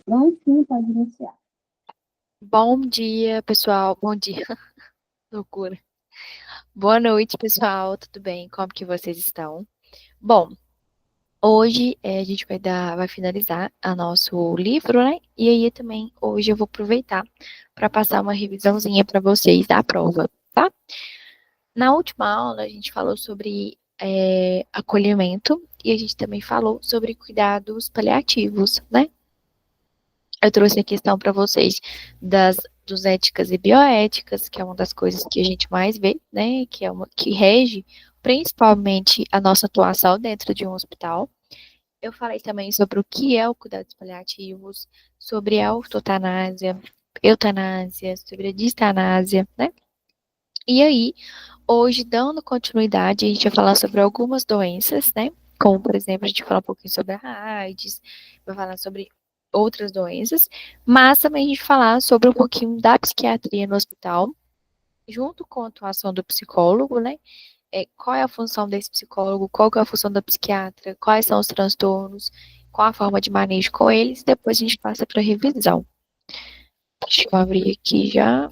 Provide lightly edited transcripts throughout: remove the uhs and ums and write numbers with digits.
Prontinho, pode iniciar. Bom dia, pessoal. Bom dia. Loucura. Boa noite, pessoal. Tudo bem? Como que vocês estão? Bom, hoje a gente vai finalizar a nosso livro, né? E aí também hoje eu vou aproveitar para passar uma revisãozinha para vocês da prova, tá? Na última aula a gente falou sobre acolhimento e a gente também falou sobre cuidados paliativos, né? Eu trouxe a questão para vocês dos éticas e bioéticas, que é uma das coisas que a gente mais vê, né? Que é uma que rege principalmente a nossa atuação dentro de um hospital. Eu falei também sobre o que é o cuidados paliativos, sobre a ortotanásia, eutanásia, sobre a distanásia, né? E aí, hoje, dando continuidade, a gente vai falar sobre algumas doenças, né? Como, por exemplo, a gente vai falar um pouquinho sobre a AIDS, vai falar sobre outras doenças, mas também a gente vai falar sobre um pouquinho da psiquiatria no hospital, junto com a atuação do psicólogo, né? Qual é a função desse psicólogo, qual que é a função da psiquiatra, quais são os transtornos, qual a forma de manejo com eles, depois a gente passa para a revisão. Deixa eu abrir aqui já.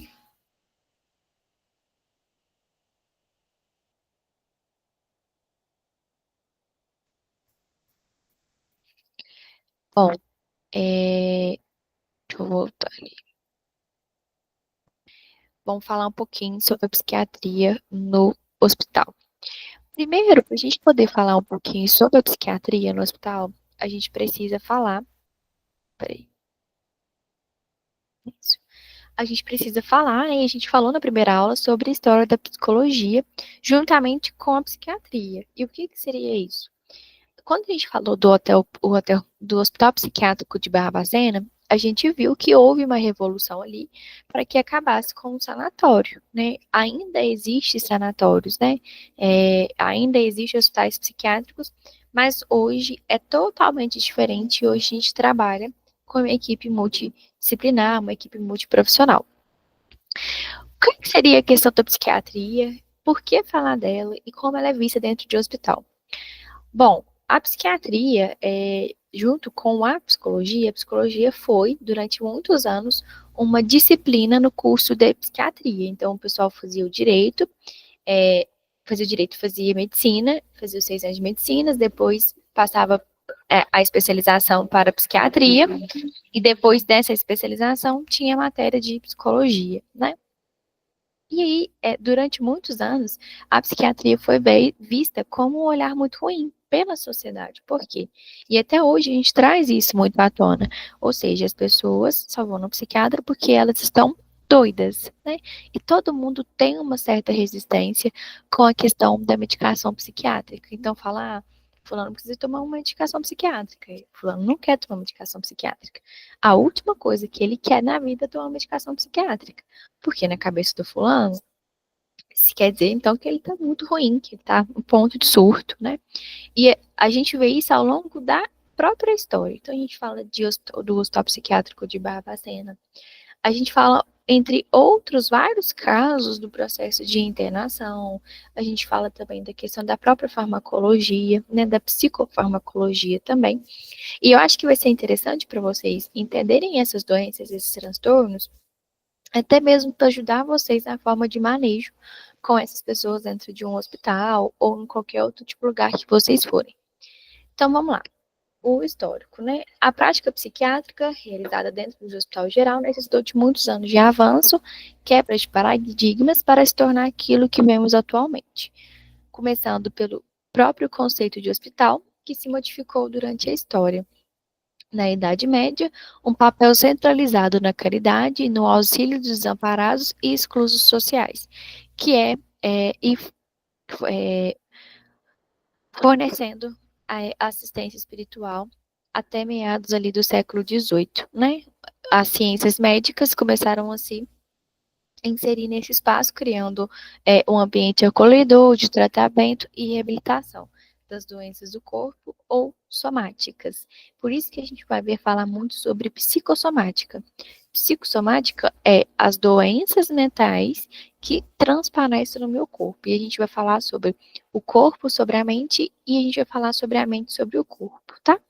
Bom, deixa eu voltar. Vamos falar um pouquinho sobre a psiquiatria no hospital. Primeiro, para a gente poder falar um pouquinho sobre a psiquiatria no hospital, a gente precisa falar. Peraí. Isso. A gente precisa falar, né? A gente falou na primeira aula sobre a história da psicologia, juntamente com a psiquiatria. E o que seria isso? Quando a gente falou do Hospital Psiquiátrico de Barbacena, a gente viu que houve uma revolução ali para que acabasse com o sanatório, né? Ainda existem sanatórios, né? Ainda existem hospitais psiquiátricos, mas hoje é totalmente diferente. Hoje a gente trabalha com uma equipe multidisciplinar, uma equipe multiprofissional. O que seria a questão da psiquiatria? Por que falar dela e como ela é vista dentro de um hospital? Bom, a psiquiatria, junto com a psicologia foi, durante muitos anos, uma disciplina no curso de psiquiatria. Então, o pessoal fazia o direito, fazia medicina, fazia os 6 anos de medicina, depois passava a especialização para a psiquiatria, e depois dessa especialização tinha a matéria de psicologia, né? E aí, durante muitos anos, a psiquiatria foi vista como um olhar muito ruim pela sociedade. Por quê? E até hoje a gente traz isso muito à tona. Ou seja, as pessoas só vão no psiquiatra porque elas estão doidas, né? E todo mundo tem uma certa resistência com a questão da medicação psiquiátrica. Então, falar, fulano precisa tomar uma medicação psiquiátrica, fulano não quer tomar medicação psiquiátrica. A última coisa que ele quer na vida é tomar uma medicação psiquiátrica. Porque na cabeça do fulano, se quer dizer então que ele tá muito ruim, que ele tá em ponto de surto, né? E a gente vê isso ao longo da própria história. Então a gente fala do hospital psiquiátrico de Barbacena. A gente fala, entre outros vários casos do processo de internação, a gente fala também da questão da própria farmacologia, né, da psicofarmacologia também. E eu acho que vai ser interessante para vocês entenderem essas doenças, esses transtornos, até mesmo para ajudar vocês na forma de manejo com essas pessoas dentro de um hospital ou em qualquer outro tipo de lugar que vocês forem. Então vamos lá. O histórico, né? A prática psiquiátrica realizada dentro do hospital geral necessitou de muitos anos de avanço, quebra de paradigmas para se tornar aquilo que vemos atualmente. Começando pelo próprio conceito de hospital, que se modificou durante a história. Na Idade Média, um papel centralizado na caridade e no auxílio dos desamparados e exclusos sociais, que é, fornecendo a assistência espiritual até meados ali do século XVIII, né? As ciências médicas começaram a se inserir nesse espaço, criando um ambiente acolhedor de tratamento e reabilitação das doenças do corpo ou somáticas. Por isso que a gente vai ver falar muito sobre psicossomática. Psicossomática é as doenças mentais que transparecem no meu corpo. E a gente vai falar sobre o corpo, sobre a mente, e a gente vai falar sobre a mente, sobre o corpo, tá?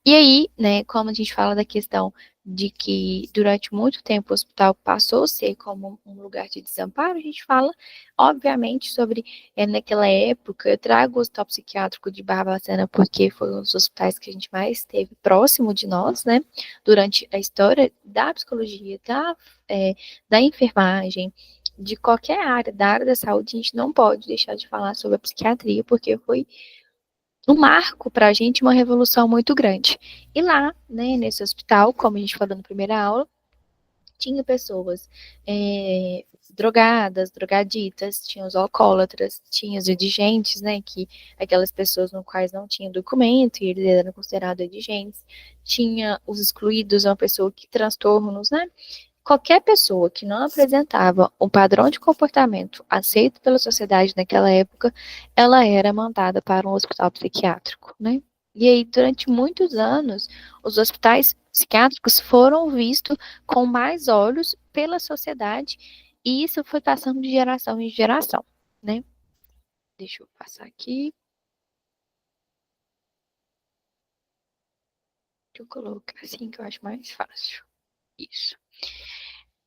E aí, né, como a gente fala da questão de que durante muito tempo o hospital passou a ser como um lugar de desamparo, a gente fala, obviamente, sobre naquela época, eu trago o hospital psiquiátrico de Barbacena porque foi um dos hospitais que a gente mais teve próximo de nós, né, durante a história da psicologia, da enfermagem, de qualquer área, da área da saúde, a gente não pode deixar de falar sobre a psiquiatria, porque foi um marco para a gente, uma revolução muito grande. E lá, né, nesse hospital, como a gente falou na primeira aula, tinha pessoas drogadas, drogaditas, tinha os alcoólatras, tinha os indigentes, né, que aquelas pessoas no quais não tinham documento e eles eram considerados indigentes, tinha os excluídos, uma pessoa que transtornos, né, qualquer pessoa que não apresentava um padrão de comportamento aceito pela sociedade naquela época, ela era mandada para um hospital psiquiátrico, né? E aí, durante muitos anos, os hospitais psiquiátricos foram vistos com mais olhos pela sociedade, e isso foi passando de geração em geração, né? Deixa eu passar aqui. Deixa eu colocar assim que eu acho mais fácil. Isso.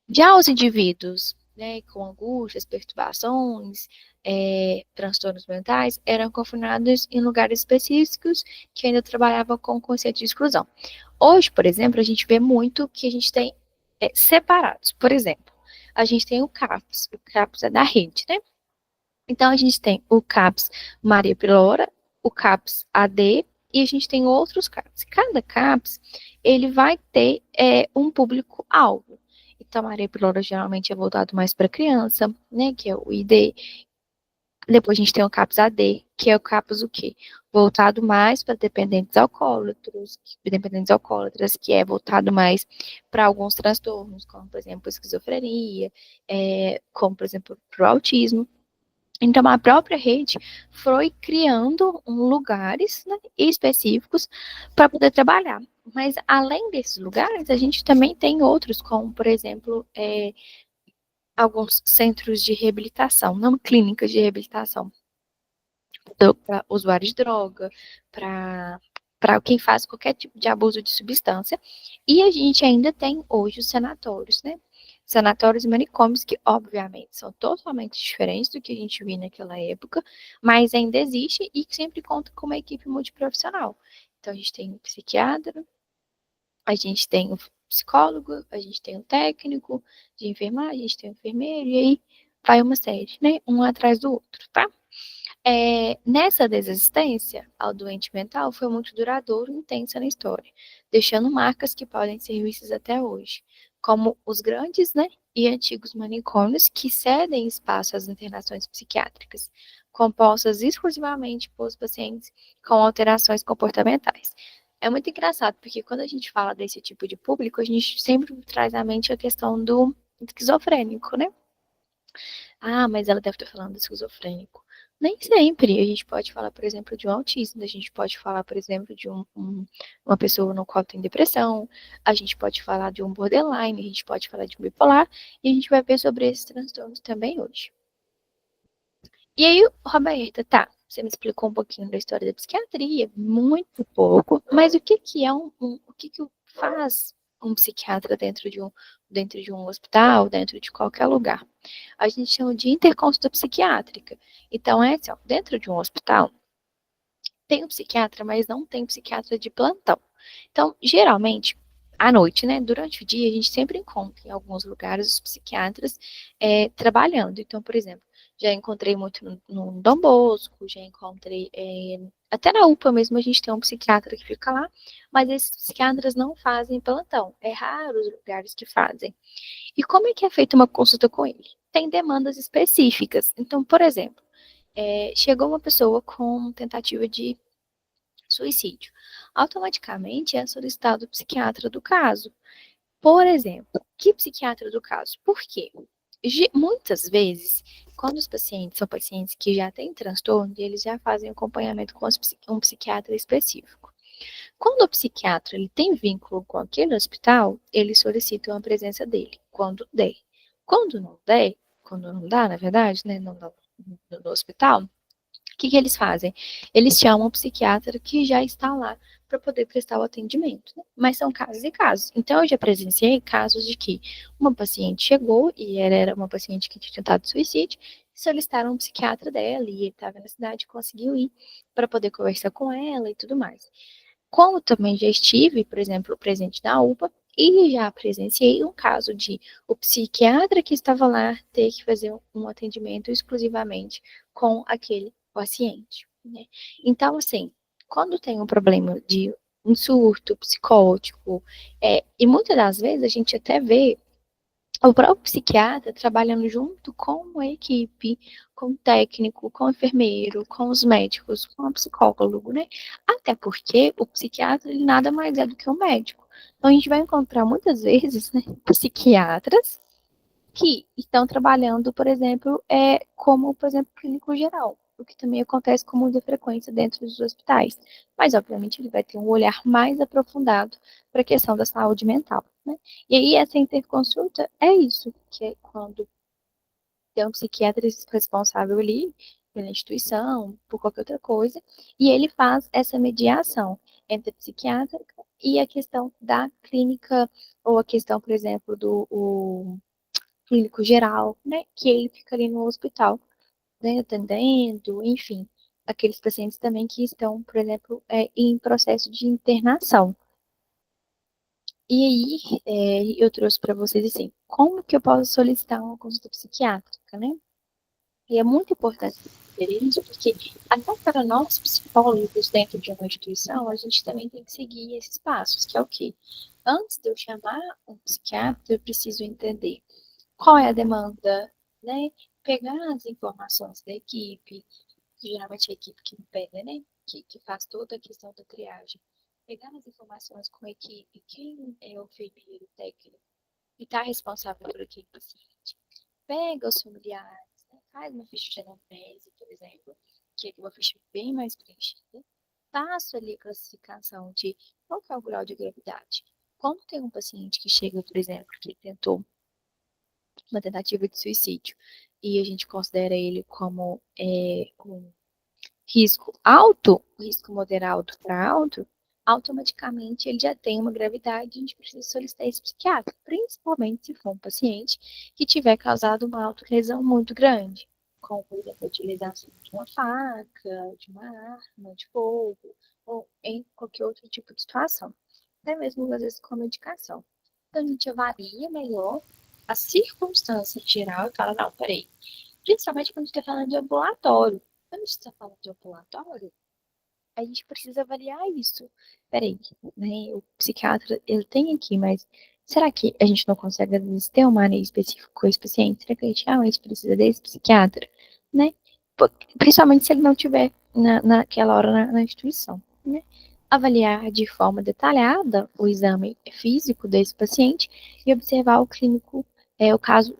Já os indivíduos, né, com angústias, perturbações, transtornos mentais, eram confinados em lugares específicos que ainda trabalhavam com o conceito de exclusão. Hoje, por exemplo, a gente vê muito que a gente tem separados. Por exemplo, a gente tem o CAPS é da rede, né? Então, a gente tem o CAPS Maria Pilora, o CAPS AD, e a gente tem outros CAPS. Cada CAPS, ele vai ter um público-alvo. Então, Maria Pilora geralmente é voltado mais para criança, né, que é o ID. Depois a gente tem o CAPS AD, que é o CAPS o quê? Voltado mais para dependentes alcoólatras, que é voltado mais para alguns transtornos, como, por exemplo, esquizofrenia, como, por exemplo, para o autismo. Então, a própria rede foi criando lugares, né, específicos para poder trabalhar. Mas, além desses lugares, a gente também tem outros, como, por exemplo, alguns centros de reabilitação, não clínicas de reabilitação, para usuários de droga, para quem faz qualquer tipo de abuso de substância. E a gente ainda tem hoje os sanatórios, né? Sanatórios e manicômios, que obviamente são totalmente diferentes do que a gente viu naquela época, mas ainda existe e sempre conta com uma equipe multiprofissional. Então, a gente tem um psiquiatra, a gente tem um psicólogo, a gente tem um técnico de enfermagem, a gente tem um enfermeiro, e aí vai uma série, né? Um atrás do outro, tá? Nessa desistência ao doente mental foi muito duradouro e intensa na história, deixando marcas que podem ser vistas até hoje, como os grandes, né, e antigos manicômios que cedem espaço às internações psiquiátricas, compostas exclusivamente por pacientes com alterações comportamentais. É muito engraçado, porque quando a gente fala desse tipo de público, a gente sempre traz à mente a questão do esquizofrênico, né? Ah, mas ela deve estar falando do esquizofrênico. Nem sempre. A gente pode falar, por exemplo, de um autismo, a gente pode falar, por exemplo, de uma pessoa no qual tem depressão, a gente pode falar de um borderline, a gente pode falar de um bipolar, e a gente vai ver sobre esses transtornos também hoje. E aí, Roberta, tá, você me explicou um pouquinho da história da psiquiatria, muito pouco, mas o que que é o que que faz um psiquiatra dentro de um hospital, dentro de qualquer lugar? A gente chama de interconsulta psiquiátrica. Então, é assim, ó, dentro de um hospital, tem um psiquiatra, mas não tem psiquiatra de plantão. Então, geralmente, à noite, né? Durante o dia, a gente sempre encontra em alguns lugares os psiquiatras trabalhando. Então, por exemplo, já encontrei muito no Dom Bosco, já encontrei até na UPA mesmo a gente tem um psiquiatra que fica lá, mas esses psiquiatras não fazem plantão. É raro os lugares que fazem. E como é que é feita uma consulta com ele? Tem demandas específicas. Então, por exemplo, chegou uma pessoa com tentativa de suicídio. Automaticamente é solicitado o psiquiatra do caso. Por exemplo, que psiquiatra do caso? Por quê? Muitas vezes, quando os pacientes são pacientes que já têm transtorno, eles já fazem acompanhamento com um psiquiatra específico. Quando o psiquiatra ele tem vínculo com aquele hospital, eles solicitam a presença dele, quando der. Quando não der, quando não dá, na verdade, né, no hospital, o que que eles fazem? Eles chamam o psiquiatra que já está lá para poder prestar o atendimento, né? Mas são casos e casos. Então, eu já presenciei casos de que uma paciente chegou e ela era uma paciente que tinha tentado suicídio, solicitaram um psiquiatra dela e ele estava na cidade, conseguiu ir para poder conversar com ela e tudo mais. Como também já estive, por exemplo, presente na UPA, e já presenciei um caso de o psiquiatra que estava lá ter que fazer um atendimento exclusivamente com aquele paciente, né? Então, assim, quando tem um problema de um surto psicótico, e muitas das vezes a gente até vê o próprio psiquiatra trabalhando junto com a equipe, com o técnico, com o enfermeiro, com os médicos, com o psicólogo, né? Até porque o psiquiatra ele nada mais é do que um médico. Então a gente vai encontrar muitas vezes, né, psiquiatras que estão trabalhando, por exemplo, como, por exemplo, clínico geral, o que também acontece com muita frequência dentro dos hospitais. Mas, obviamente, ele vai ter um olhar mais aprofundado para a questão da saúde mental, né? E aí, essa interconsulta é isso, que é quando tem um psiquiatra responsável ali pela instituição, por qualquer outra coisa, e ele faz essa mediação entre a psiquiatra e a questão da clínica, ou a questão, por exemplo, do clínico geral, né, que ele fica ali no hospital, né, atendendo, enfim, aqueles pacientes também que estão, por exemplo, em processo de internação. E aí, eu trouxe para vocês assim, como que eu posso solicitar uma consulta psiquiátrica, né? E é muito importante ter isso, porque até para nós psicólogos dentro de uma instituição, a gente também tem que seguir esses passos, que é o quê? Antes de eu chamar um psiquiatra, eu preciso entender qual é a demanda, né? Pegar as informações da equipe, que geralmente é a equipe que me pega, né? Que faz toda a questão da triagem. Pegar as informações com a equipe, quem é o enfermeiro técnico e está responsável por aquele paciente. Pega os familiares, né? Faz uma ficha de anamnese, por exemplo, que é uma ficha bem mais preenchida. Faço ali a classificação de qual que é o grau de gravidade. Quando tem um paciente que chega, por exemplo, que tentou uma tentativa de suicídio e a gente considera ele como um risco alto, risco moderado para alto, automaticamente ele já tem uma gravidade e a gente precisa solicitar esse psiquiatra, principalmente se for um paciente que tiver causado uma autolesão muito grande, como, por exemplo, a utilização de uma faca, de uma arma de fogo, ou em qualquer outro tipo de situação, até mesmo às vezes com medicação. Então a gente avalia melhor a circunstância geral e fala, não, peraí, principalmente quando a gente está falando de ambulatório. Quando a gente está falando de ambulatório, a gente precisa avaliar isso. Peraí, né? O psiquiatra, ele tem aqui, mas será que a gente não consegue, às vezes, ter um manejo específico com esse paciente? Será que a gente realmente precisa desse psiquiatra? Né? Principalmente se ele não estiver naquela hora na instituição, né? Avaliar de forma detalhada o exame físico desse paciente e observar o clínico, o caso,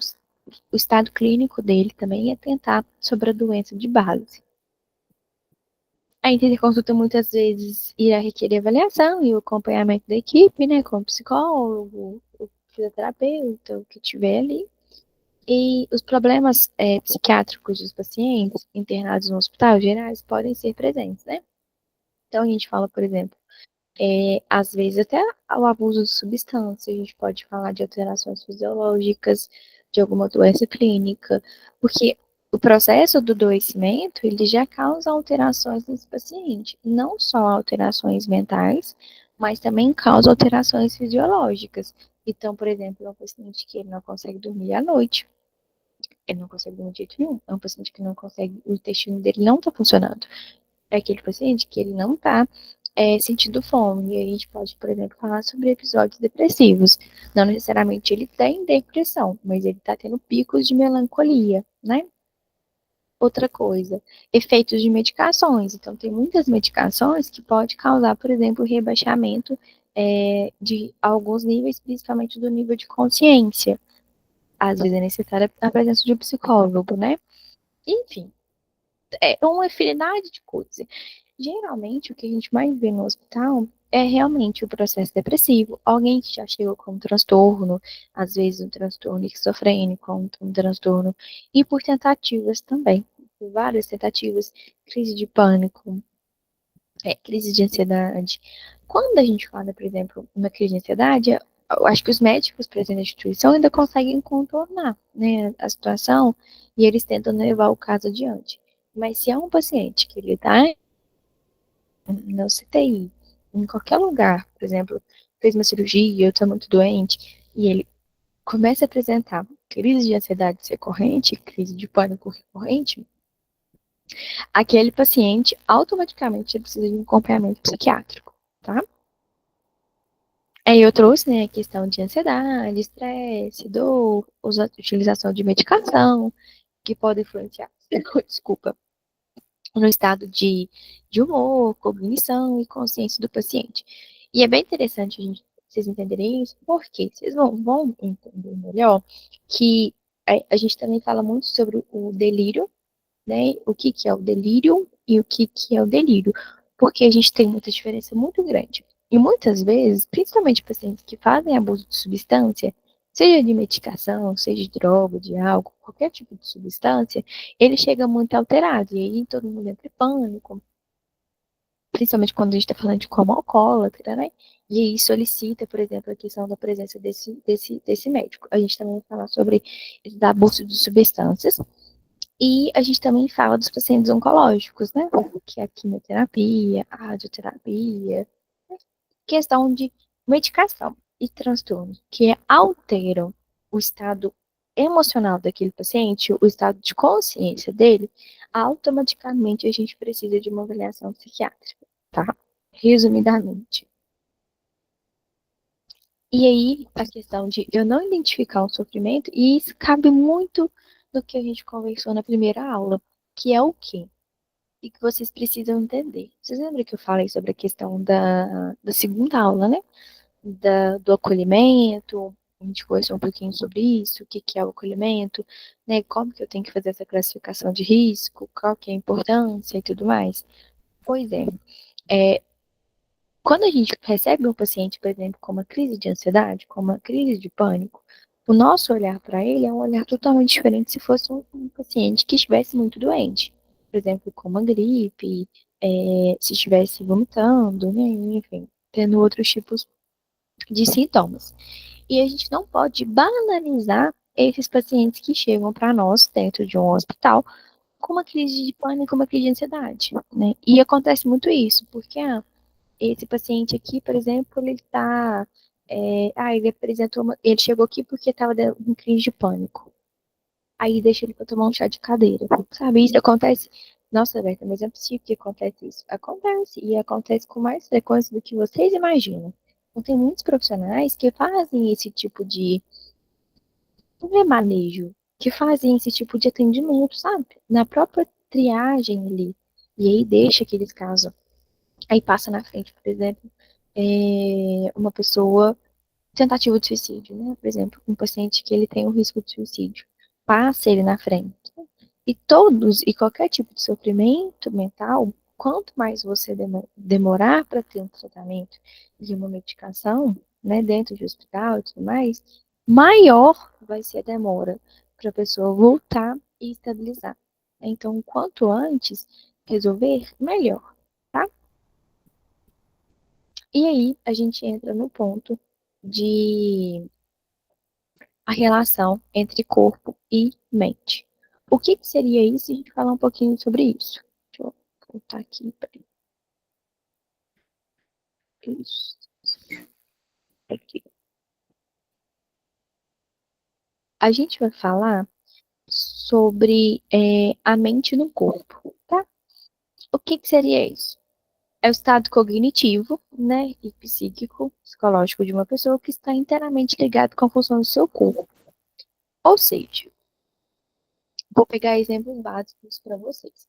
o estado clínico dele também, e atentar sobre a doença de base. A interconsulta muitas vezes irá requerer avaliação e o acompanhamento da equipe, né, com o psicólogo, o fisioterapeuta, o que tiver ali. E os problemas psiquiátricos dos pacientes internados no hospital gerais podem ser presentes, né? Então a gente fala, por exemplo, às vezes até o abuso de substância, a gente pode falar de alterações fisiológicas, de alguma doença clínica, porque o processo do adoecimento, ele já causa alterações nesse paciente, não só alterações mentais, mas também causa alterações fisiológicas. Então, por exemplo, é um paciente que ele não consegue dormir à noite, ele não consegue dormir de jeito nenhum, é um paciente que não consegue, o intestino dele não está funcionando, é aquele paciente que ele não está sentindo fome. E a gente pode, por exemplo, falar sobre episódios depressivos. Não necessariamente ele tem depressão, mas ele está tendo picos de melancolia, né? Outra coisa, efeitos de medicações. Então, tem muitas medicações que pode causar, por exemplo, rebaixamento de alguns níveis, principalmente do nível de consciência. Às vezes é necessária a presença de um psicólogo, né? Enfim, é uma infinidade de coisas. Geralmente, o que a gente mais vê no hospital é realmente o processo depressivo, alguém que já chegou com um transtorno, às vezes um transtorno esquizofrênico, um transtorno, e por tentativas também, por várias tentativas, crise de pânico, Crise de ansiedade. Quando a gente fala, por exemplo, uma crise de ansiedade, eu acho que os médicos presentes na instituição ainda conseguem contornar, né, a situação e eles tentam levar o caso adiante. Mas se é um paciente que ele está no CTI, em qualquer lugar, por exemplo, fez uma cirurgia, eu estou muito doente, e ele começa a apresentar crise de ansiedade recorrente, crise de pânico recorrente, aquele paciente automaticamente precisa de um acompanhamento psiquiátrico, tá? Aí eu trouxe, né, a questão de ansiedade, estresse, dor, utilização de medicação, que pode influenciar, desculpa, no estado de humor, cognição e consciência do paciente. E é bem interessante vocês entenderem isso, porque vocês vão entender melhor que a gente também fala muito sobre o delírio, né? O que que é o delírio e o que que é o delírio, porque a gente tem muita diferença muito grande. E muitas vezes, principalmente pacientes que fazem abuso de substância, seja de medicação, seja de droga, de álcool, qualquer tipo de substância, ele chega muito alterado. E aí todo mundo entra em pânico, principalmente quando a gente está falando de como alcoólatra, né? E aí solicita, por exemplo, a questão da presença desse médico. A gente também vai falar sobre esse abuso de substâncias. E a gente também fala dos pacientes oncológicos, né? Que é a quimioterapia, a radioterapia, questão de medicação e transtornos que alteram o estado emocional daquele paciente, o estado de consciência dele, automaticamente a gente precisa de uma avaliação psiquiátrica, tá? Resumidamente. E aí, a questão de eu não identificar o sofrimento, e isso cabe muito do que a gente conversou na primeira aula, que é o quê? E que vocês precisam entender. Vocês lembram que eu falei sobre a questão da segunda aula, né? Do acolhimento, a gente conversou um pouquinho sobre isso, o que, que é o acolhimento, né? Como que eu tenho que fazer essa classificação de risco, qual que é a importância e tudo mais. Pois é, quando a gente recebe um paciente, por exemplo, com uma crise de ansiedade, com uma crise de pânico, o nosso olhar para ele é um olhar totalmente diferente se fosse um paciente que estivesse muito doente. Por exemplo, com uma gripe, se estivesse vomitando, né, enfim, tendo outros tipos de sintomas. E a gente não pode banalizar esses pacientes que chegam para nós dentro de um hospital com uma crise de pânico, uma crise de ansiedade, né? E acontece muito isso, porque esse paciente aqui, por exemplo, ele está. Ele apresentou. Ele chegou aqui porque estava em crise de pânico. Aí deixa ele para tomar um chá de cadeira. Sabe? Isso acontece. Nossa, Berta, mas é possível que acontece isso. Acontece. E acontece com mais frequência do que vocês imaginam. Então, tem muitos profissionais que fazem esse tipo de. Não é manejo. Que fazem esse tipo de atendimento, sabe? Na própria triagem ali. E aí deixa aqueles casos. Aí passa na frente, por exemplo, uma pessoa, tentativa de suicídio, né? Por exemplo, um paciente que ele tem um risco de suicídio, passa ele na frente. E todos, e qualquer tipo de sofrimento mental, quanto mais você demorar para ter um tratamento e uma medicação, né, dentro de hospital e tudo mais, maior vai ser a demora para a pessoa voltar e estabilizar. Então, quanto antes resolver, melhor, tá? E aí a gente entra no ponto de a relação entre corpo e mente. O que, que seria isso? Se a gente falar um pouquinho sobre isso. Deixa eu voltar aqui para isso. Aqui. A gente vai falar sobre a mente no corpo, tá? O que, que seria isso? É o estado cognitivo, né, e psíquico, psicológico de uma pessoa que está inteiramente ligado com a função do seu corpo. Ou seja, vou pegar exemplos básicos para vocês.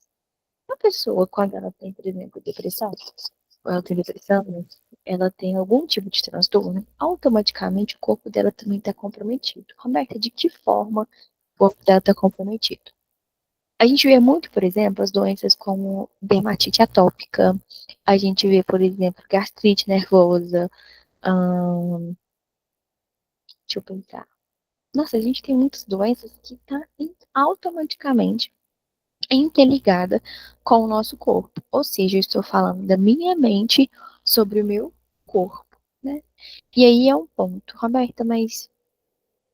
Uma pessoa, quando ela tem, por exemplo, depressão, ou ela tem depressão, né, ela tem algum tipo de transtorno, automaticamente o corpo dela também está comprometido. Roberta, de que forma o corpo dela está comprometido? A gente vê muito, por exemplo, as doenças como dermatite atópica, a gente vê, por exemplo, gastrite nervosa, deixa eu pensar. Nossa, a gente tem muitas doenças que tá automaticamente interligada com o nosso corpo. Ou seja, eu estou falando da minha mente sobre o meu corpo, né? E aí é um ponto, Roberta, mas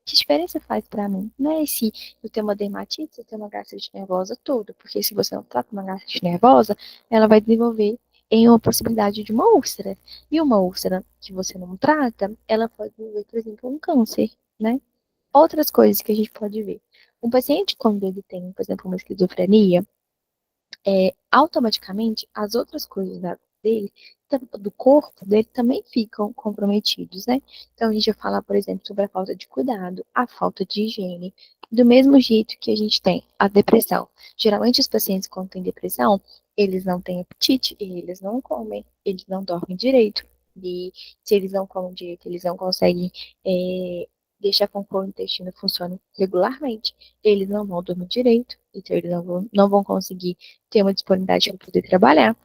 que diferença faz para mim? Não é se eu tenho uma dermatite, se eu tenho uma gastrite nervosa toda, porque se você não trata uma gastrite nervosa, ela vai desenvolver em uma possibilidade de uma úlcera. E uma úlcera que você não trata, ela pode desenvolver, por exemplo, um câncer, né? Outras coisas que a gente pode ver. Um paciente, quando ele tem, por exemplo, uma esquizofrenia, automaticamente as outras coisas dele, do corpo dele, também ficam comprometidos, né? Então, a gente vai falar, por exemplo, sobre a falta de cuidado, a falta de higiene, do mesmo jeito que a gente tem a depressão. Geralmente, os pacientes, quando têm depressão, eles não têm apetite, eles não comem, eles não dormem direito. E se eles não comem direito, eles não conseguem deixar com que o intestino funcione regularmente. Eles não vão dormir direito, então eles não vão conseguir ter uma disponibilidade para poder trabalhar.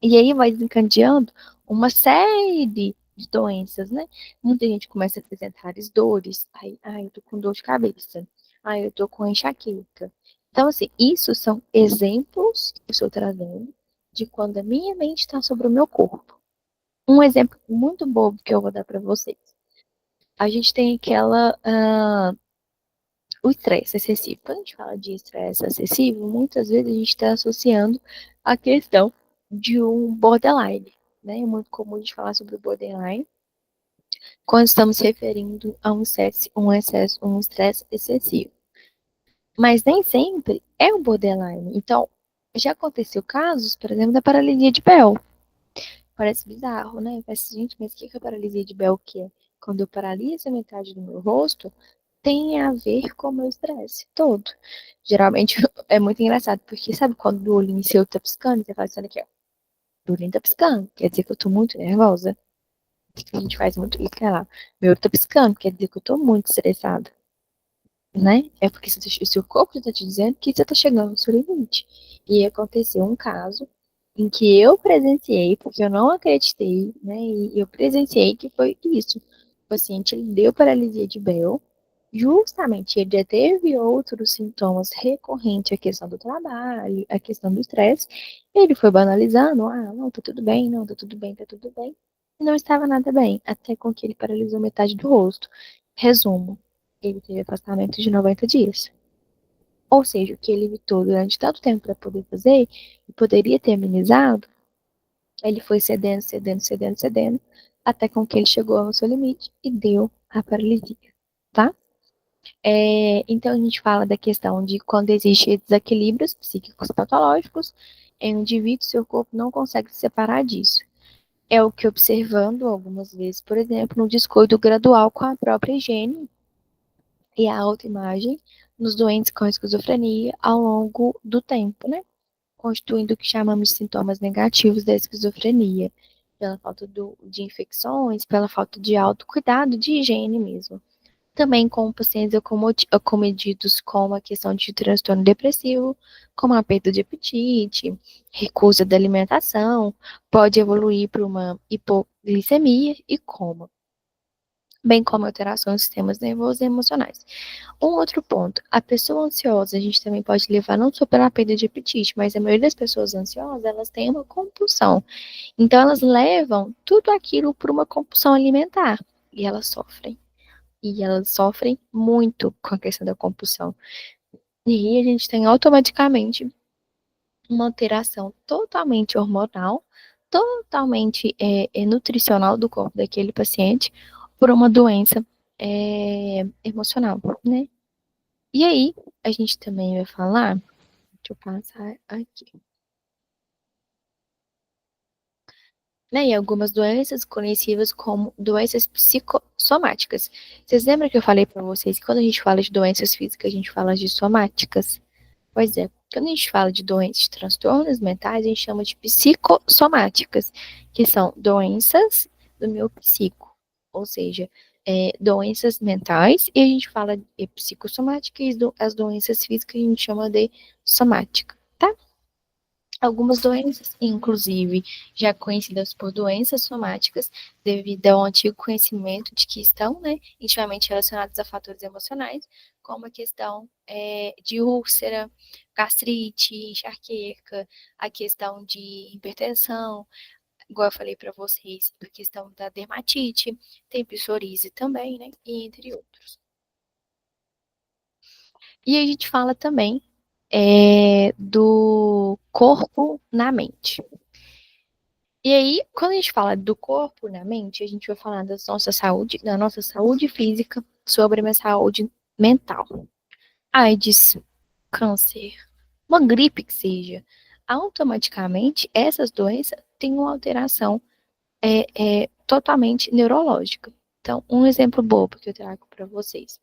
E aí vai desencadeando uma série de doenças, né? Muita gente começa a apresentar as dores. Aí, eu tô com dor de cabeça. Eu tô com enxaqueca. Então, assim, isso são exemplos que eu estou trazendo de quando a minha mente está sobre o meu corpo. Um exemplo muito bobo que eu vou dar para vocês. A gente tem o estresse excessivo. Quando a gente fala de estresse excessivo, muitas vezes a gente está associando a questão de um borderline, né? É muito comum a gente falar sobre o borderline quando estamos se referindo a um estresse excessivo. Mas nem sempre é um borderline. Então, já aconteceu casos, por exemplo, da paralisia de Bell. Parece bizarro, né? Parece, gente, mas o que é a paralisia de Bell que é? Quando eu paraliso a metade do meu rosto, tem a ver com o meu estresse todo. Geralmente é muito engraçado, porque sabe quando o olhinho seu tá piscando, você faz isso aqui, ó. O olhinho tá piscando, quer dizer que eu tô muito nervosa. A gente faz muito isso, que é lá. Meu olho tá piscando, quer dizer que eu tô muito estressada, né? É porque o seu corpo está te dizendo que você está chegando no seu limite. E aconteceu um caso em que eu presenciei, porque eu não acreditei, né? E eu presenciei que foi isso. O paciente ele deu paralisia de Bell, justamente ele já teve outros sintomas recorrentes à questão do trabalho, à questão do estresse. Ele foi banalizando, não, tá tudo bem, não, tá tudo bem, tá tudo bem. E não estava nada bem, até com que ele paralisou metade do rosto. Resumo, ele teve afastamento de 90 dias. Ou seja, o que ele evitou durante tanto tempo para poder fazer, e poderia ter amenizado, ele foi cedendo, cedendo, cedendo, cedendo, até com que ele chegou ao seu limite e deu a paralisia, tá? Então, a gente fala da questão de quando existem desequilíbrios psíquicos patológicos, em um indivíduo, seu corpo não consegue se separar disso. É o que observando algumas vezes, por exemplo, no descuido gradual com a própria higiene e a autoimagem nos doentes com esquizofrenia ao longo do tempo, né? Constituindo o que chamamos de sintomas negativos da esquizofrenia, pela falta de infecções, pela falta de autocuidado, de higiene mesmo. Também com pacientes acometidos com a questão de transtorno depressivo, como a perda de apetite, recusa da alimentação, pode evoluir para uma hipoglicemia e coma, bem como alterações dos sistemas nervosos e emocionais. Um outro ponto, a pessoa ansiosa, a gente também pode levar não só pela perda de apetite, mas a maioria das pessoas ansiosas, elas têm uma compulsão. Então, elas levam tudo aquilo para uma compulsão alimentar e elas sofrem. E elas sofrem muito com a questão da compulsão. E aí a gente tem automaticamente uma alteração totalmente hormonal, totalmente nutricional do corpo daquele paciente por uma doença emocional, né? E aí, a gente também vai falar, deixa eu passar aqui, né? E algumas doenças conhecidas como doenças psicossomáticas. Vocês lembram que eu falei para vocês que quando a gente fala de doenças físicas, a gente fala de somáticas? Pois é, quando a gente fala de doenças, transtornos mentais, a gente chama de psicossomáticas, que são doenças do meu psico, ou seja, doenças mentais, e a gente fala de psicossomática e as doenças físicas a gente chama de somática, tá? Algumas doenças, inclusive, já conhecidas por doenças somáticas, devido ao antigo conhecimento de que estão, né, intimamente relacionadas a fatores emocionais, como a questão de úlcera, gastrite, enxaqueca, a questão de hipertensão, igual eu falei para vocês, a questão da dermatite, tem psoríase também, né, e entre outros. E a gente fala também do corpo na mente. E aí, quando a gente fala do corpo na mente, a gente vai falar da nossa saúde física sobre a minha saúde mental. AIDS, câncer, uma gripe que seja, automaticamente essas doenças têm uma alteração totalmente neurológica. Então, um exemplo bobo que eu trago para vocês.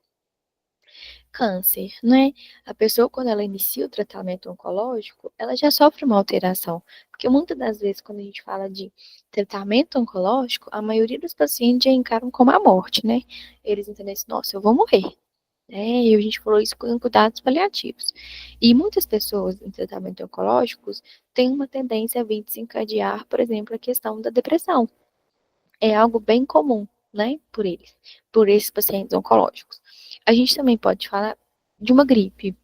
Câncer, né? A pessoa, quando ela inicia o tratamento oncológico, ela já sofre uma alteração. Porque muitas das vezes, quando a gente fala de tratamento oncológico, a maioria dos pacientes já encaram como a morte, né? Eles entendem assim, nossa, eu vou morrer. E a gente falou isso com cuidados paliativos. E muitas pessoas em tratamento oncológicos têm uma tendência a vir desencadear, por exemplo, a questão da depressão. É algo bem comum, né, por esses pacientes oncológicos. A gente também pode falar de uma gripe,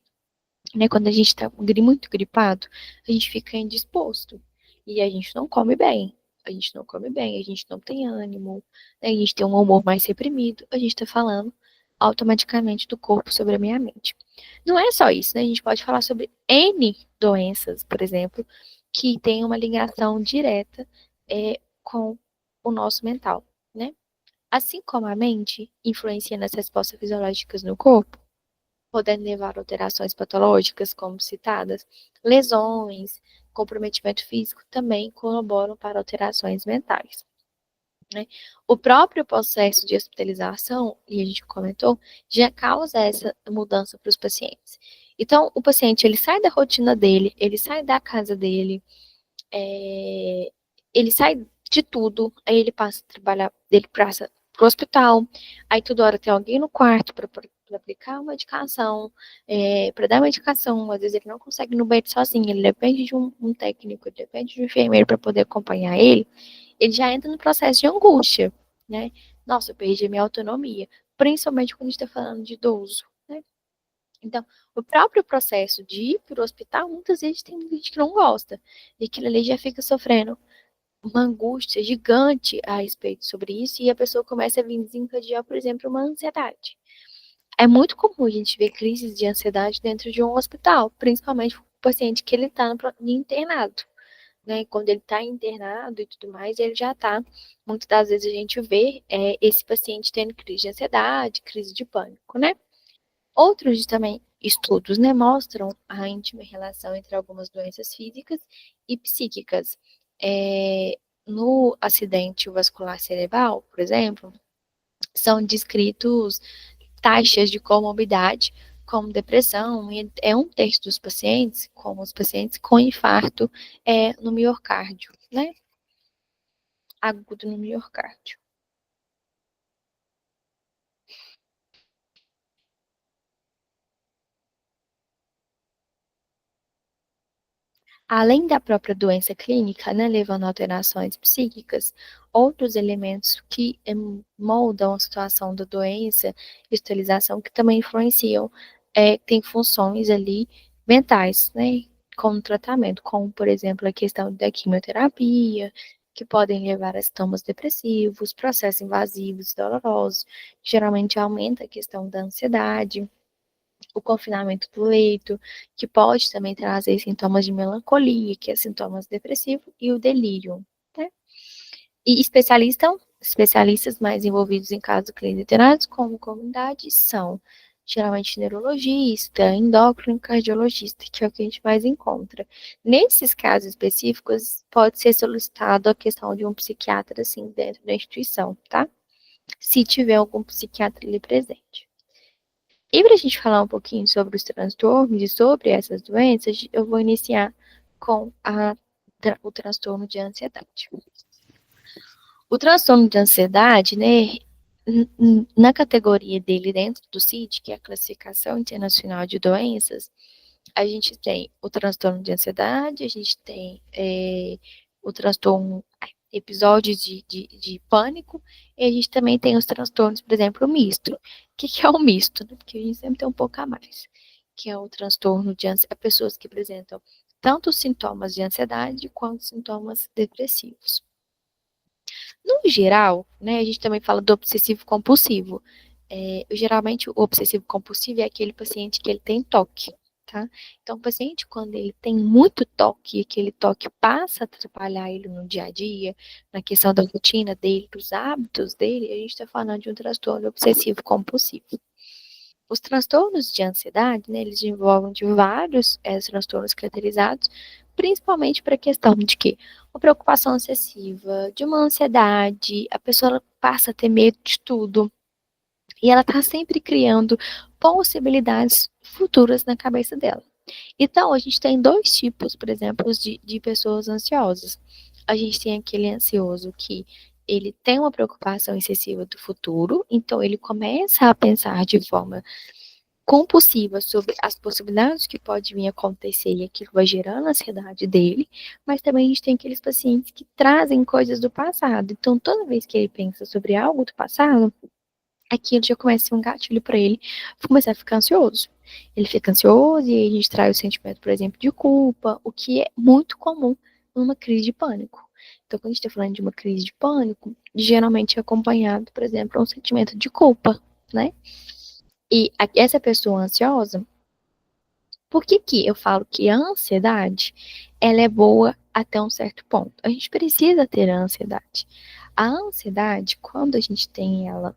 né, quando a gente está muito gripado, a gente fica indisposto e a gente não come bem. A gente não come bem, a gente não tem ânimo, né, a gente tem um humor mais reprimido, a gente está falando automaticamente do corpo sobre a minha mente. Não é só isso, né? A gente pode falar sobre N doenças, por exemplo, que tem uma ligação direta com o nosso mental, né? Assim como a mente influencia nas respostas fisiológicas no corpo, podendo levar a alterações patológicas, como citadas, lesões, comprometimento físico também colaboram para alterações mentais. Né? O próprio processo de hospitalização, e a gente comentou, já causa essa mudança para os pacientes. Então, o paciente ele sai da rotina dele, ele sai da casa dele, ele sai de tudo, aí ele passa a trabalhar, ele passa pro hospital, aí toda hora tem alguém no quarto para aplicar uma medicação, para dar medicação, às vezes ele não consegue ir no banheiro sozinho, ele depende de um técnico, ele depende de um enfermeiro para poder acompanhar ele já entra no processo de angústia, né? Nossa, eu perdi a minha autonomia, principalmente quando a gente está falando de idoso, né? Então, o próprio processo de ir para o hospital, muitas vezes tem gente que não gosta, e aquilo ali já fica sofrendo uma angústia gigante a respeito sobre isso, e a pessoa começa a vir desencadear, por exemplo, uma ansiedade. É muito comum a gente ver crises de ansiedade dentro de um hospital, principalmente o paciente que ele está internado, né? Quando ele está internado e tudo mais, ele já está, muitas das vezes a gente vê esse paciente tendo crise de ansiedade, crise de pânico, né? Outros também estudos, né, mostram a íntima relação entre algumas doenças físicas e psíquicas. No acidente vascular cerebral, por exemplo, são descritos taxas de comorbidade, como depressão, e um terço dos pacientes, como os pacientes com infarto no miocárdio, né? Agudo no miocárdio. Além da própria doença clínica, né, levando a alterações psíquicas, outros elementos que moldam a situação da doença e hospitalização que também influenciam, tem funções ali mentais, né, como tratamento, como, por exemplo, a questão da quimioterapia, que podem levar a sintomas depressivos, processos invasivos, dolorosos, que geralmente aumenta a questão da ansiedade, o confinamento do leito, que pode também trazer sintomas de melancolia, que é sintomas depressivos, e o delírio. Né? E especialistas mais envolvidos em casos clínicos internados, como comunidade, são geralmente neurologista, endócrino, cardiologista, que é o que a gente mais encontra. Nesses casos específicos, pode ser solicitado a questão de um psiquiatra, assim, dentro da instituição, tá? Se tiver algum psiquiatra ali presente. E para a gente falar um pouquinho sobre os transtornos e sobre essas doenças, eu vou iniciar com o transtorno de ansiedade. O transtorno de ansiedade, né, na categoria dele dentro do CID, que é a Classificação Internacional de Doenças, A gente tem o transtorno de ansiedade, a gente tem o transtorno, episódios de pânico, e a gente também tem os transtornos, por exemplo, o misto. O que é o misto? Né? Porque a gente sempre tem um pouco a mais, que é o transtorno de ansiedade, pessoas que apresentam tanto sintomas de ansiedade quanto sintomas depressivos. No geral, né, a gente também fala do obsessivo compulsivo. Geralmente, o obsessivo compulsivo é aquele paciente que ele tem toque, tá? Então, o paciente, quando ele tem muito toque, aquele toque passa a atrapalhar ele no dia a dia, na questão da rotina dele, dos hábitos dele, a gente está falando de um transtorno obsessivo compulsivo. Os transtornos de ansiedade, né, eles envolvem de vários transtornos caracterizados, principalmente para a questão de que uma preocupação excessiva, de uma ansiedade, a pessoa passa a ter medo de tudo, e ela está sempre criando possibilidades futuras na cabeça dela. Então, a gente tem dois tipos, por exemplo, de pessoas ansiosas. A gente tem aquele ansioso que ele tem uma preocupação excessiva do futuro, então ele começa a pensar de forma compulsiva sobre as possibilidades que pode vir a acontecer e aquilo vai gerando a ansiedade dele, mas também a gente tem aqueles pacientes que trazem coisas do passado. Então, toda vez que ele pensa sobre algo do passado, aquilo já começa a ser um gatilho para ele começar a ficar ansioso. Ele fica ansioso e aí a gente traz o sentimento, por exemplo, de culpa, o que é muito comum numa crise de pânico. Então, quando a gente está falando de uma crise de pânico, geralmente é acompanhado, por exemplo, um sentimento de culpa, né? E essa pessoa ansiosa, por que que eu falo que a ansiedade, ela é boa até um certo ponto? A gente precisa ter a ansiedade. A ansiedade, quando a gente tem ela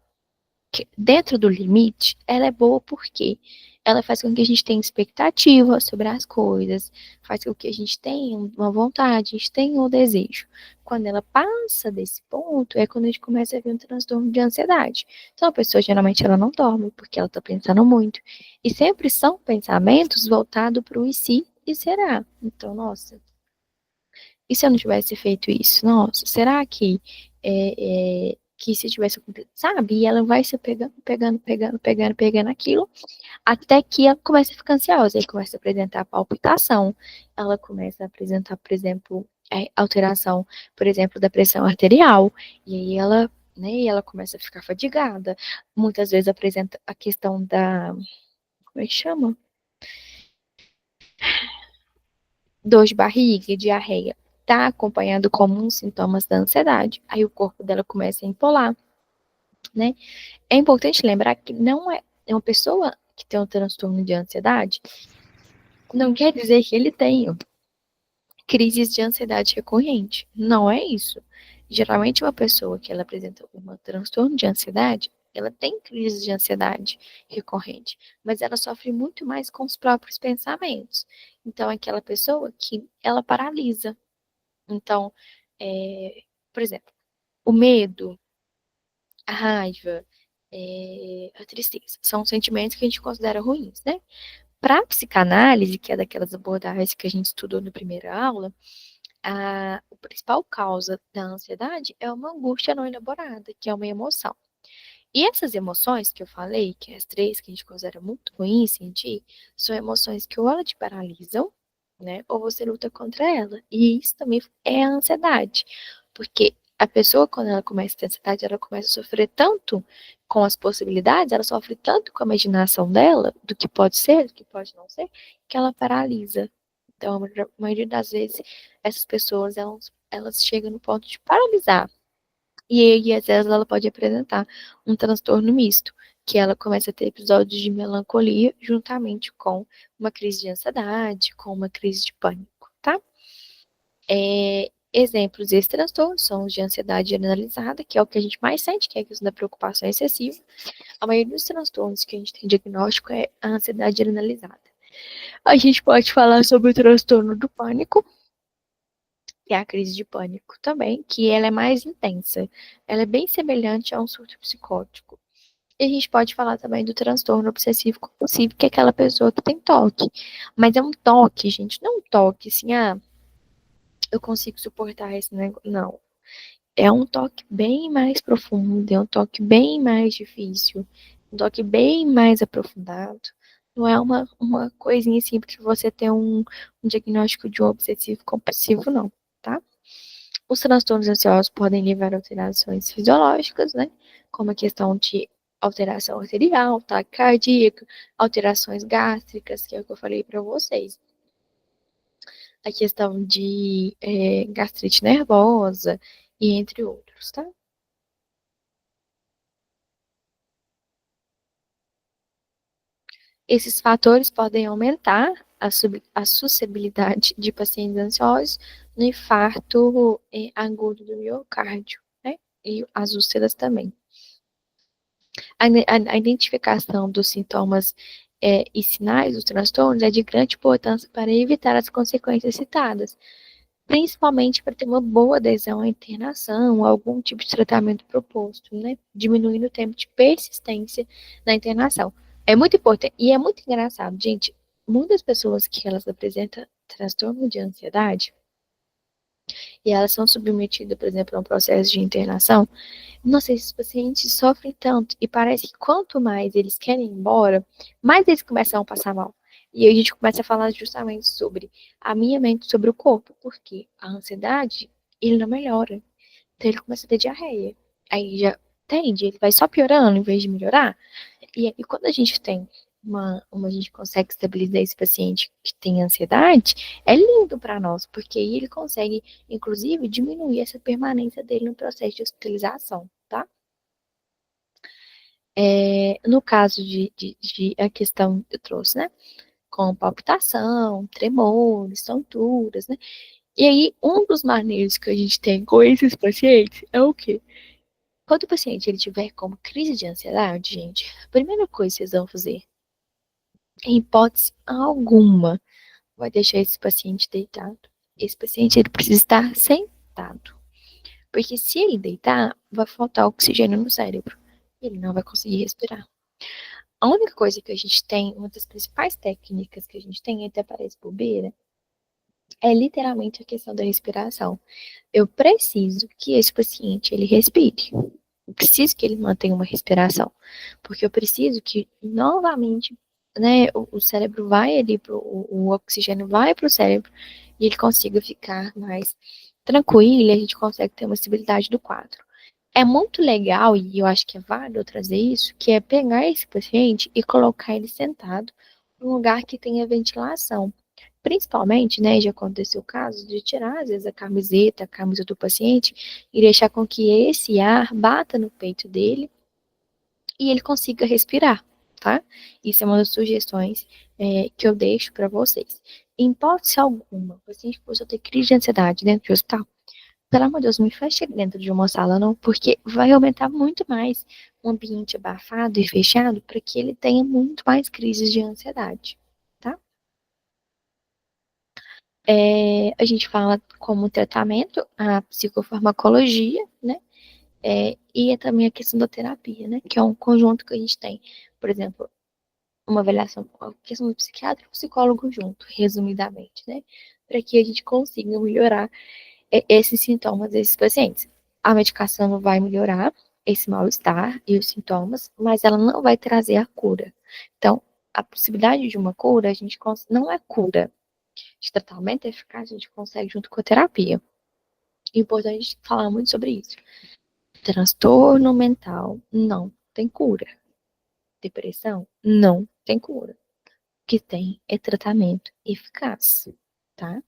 dentro do limite, ela é boa porque ela faz com que a gente tenha expectativa sobre as coisas, faz com que a gente tenha uma vontade, a gente tenha um desejo. Quando ela passa desse ponto, é quando a gente começa a ver um transtorno de ansiedade. Então, a pessoa geralmente ela não dorme porque ela está pensando muito. E sempre são pensamentos voltados para o e se e será. Então, nossa, e se eu não tivesse feito isso? Nossa, será que se tivesse acontecido, sabe? E ela vai se pegando aquilo, até que ela começa a ficar ansiosa, aí começa a apresentar palpitação, ela começa a apresentar, por exemplo, alteração, por exemplo, da pressão arterial, e aí ela, né, e ela começa a ficar fadigada, muitas vezes apresenta a questão da, como é que chama? Dor de barriga, diarreia, tá acompanhado como uns sintomas da ansiedade. Aí o corpo dela começa a empolar, né? É importante lembrar que não é uma pessoa que tem um transtorno de ansiedade, não quer dizer que ele tenha crises de ansiedade recorrente. Não é isso. Geralmente uma pessoa que ela apresenta um transtorno de ansiedade, ela tem crise de ansiedade recorrente, mas ela sofre muito mais com os próprios pensamentos. Então, é aquela pessoa que ela paralisa. Então, por exemplo, o medo, a raiva, a tristeza, são sentimentos que a gente considera ruins, né? Para a psicanálise, que é daquelas abordagens que a gente estudou na primeira aula, a principal causa da ansiedade é uma angústia não elaborada, que é uma emoção. E essas emoções que eu falei, que é as três que a gente considera muito ruins sentir, são emoções que ou elas te paralisam, né, ou você luta contra ela. E isso também é a ansiedade, porque a pessoa, quando ela começa a ter ansiedade, ela começa a sofrer tanto com as possibilidades, ela sofre tanto com a imaginação dela, do que pode ser, do que pode não ser, que ela paralisa. Então, a maioria das vezes, essas pessoas, elas chegam no ponto de paralisar. E aí, às vezes, ela pode apresentar um transtorno misto, que ela começa a ter episódios de melancolia juntamente com uma crise de ansiedade, com uma crise de pânico, tá? Exemplos desses transtornos são os de ansiedade generalizada, que é o que a gente mais sente, que é a questão da preocupação excessiva. A maioria dos transtornos que a gente tem diagnóstico é a ansiedade generalizada. A gente pode falar sobre o transtorno do pânico, que é a crise de pânico também, que ela é mais intensa. Ela é bem semelhante a um surto psicótico. E a gente pode falar também do transtorno obsessivo compulsivo, que é aquela pessoa que tem toque. Mas é um toque, gente, não um toque assim, eu consigo suportar esse negócio. Não. É um toque bem mais profundo, é um toque bem mais difícil, um toque bem mais aprofundado, Não é uma coisinha simples de você ter um diagnóstico de um obsessivo compulsivo, não, tá? Os transtornos ansiosos podem levar a alterações fisiológicas, né? Como a questão de alteração arterial, taquicardia, alterações gástricas, que é o que eu falei para vocês. A questão de gastrite nervosa e entre outros, tá? Esses fatores podem aumentar a suscetibilidade de pacientes ansiosos no infarto agudo do miocárdio, né? E as úlceras também. A identificação dos sintomas e sinais dos transtornos é de grande importância para evitar as consequências citadas, principalmente para ter uma boa adesão à internação ou algum tipo de tratamento proposto, né? Diminuindo o tempo de persistência na internação. É muito importante e é muito engraçado, gente. Muitas pessoas que elas apresentam transtorno de ansiedade e elas são submetidas, por exemplo, a um processo de internação, nossa, esses pacientes sofrem tanto e parece que quanto mais eles querem ir embora, mais eles começam a passar mal. E aí a gente começa a falar justamente sobre a minha mente, sobre o corpo, porque a ansiedade, ele não melhora. Então ele começa a ter diarreia. Aí já entende, ele vai só piorando em vez de melhorar. E aí quando a gente tem a gente consegue estabilizar esse paciente que tem ansiedade, é lindo para nós, porque aí ele consegue, inclusive, diminuir essa permanência dele no processo de hospitalização, tá? No caso de a questão que eu trouxe, né? Com palpitação, tremores, tonturas, né? E aí, um dos maneiros que a gente tem com esses pacientes é o quê? Quando o paciente ele tiver como crise de ansiedade, gente, a primeira coisa que vocês vão fazer, em hipótese alguma, vai deixar esse paciente deitado. Esse paciente ele precisa estar sentado. Porque se ele deitar, vai faltar oxigênio no cérebro. E ele não vai conseguir respirar. A única coisa que a gente tem, uma das principais técnicas que a gente tem, até parece bobeira, é literalmente a questão da respiração. Eu preciso que esse paciente ele respire. Eu preciso que ele mantenha uma respiração, porque eu preciso que novamente, né, o cérebro vai ali o oxigênio vai para o cérebro e ele consiga ficar mais tranquilo e a gente consegue ter uma estabilidade do quadro. É muito legal, e eu acho que é válido eu trazer isso, que é pegar esse paciente e colocar ele sentado num lugar que tenha ventilação. Principalmente, né, já aconteceu o caso de tirar, às vezes, a camisa do paciente e deixar com que esse ar bata no peito dele e ele consiga respirar, tá? Isso é uma das sugestões que eu deixo para vocês. Em hipótese alguma, o paciente possa ter crise de ansiedade dentro do hospital, pelo amor de Deus, não me feche dentro de uma sala, não, porque vai aumentar muito mais um ambiente abafado e fechado para que ele tenha muito mais crises de ansiedade, tá? A gente fala como tratamento a psicofarmacologia, né? E também a questão da terapia, né? Que é um conjunto que a gente tem. Por exemplo, uma avaliação, a questão do psiquiatra e o psicólogo junto, resumidamente, né? Para que a gente consiga melhorar esses sintomas desses pacientes. A medicação não vai melhorar esse mal-estar e os sintomas, mas ela não vai trazer a cura. Então, a possibilidade de uma cura, a gente não é cura. De tratamento eficaz, a gente consegue junto com a terapia. É importante falar muito sobre isso. Transtorno mental não tem cura. Depressão não tem cura. O que tem é tratamento eficaz, tá?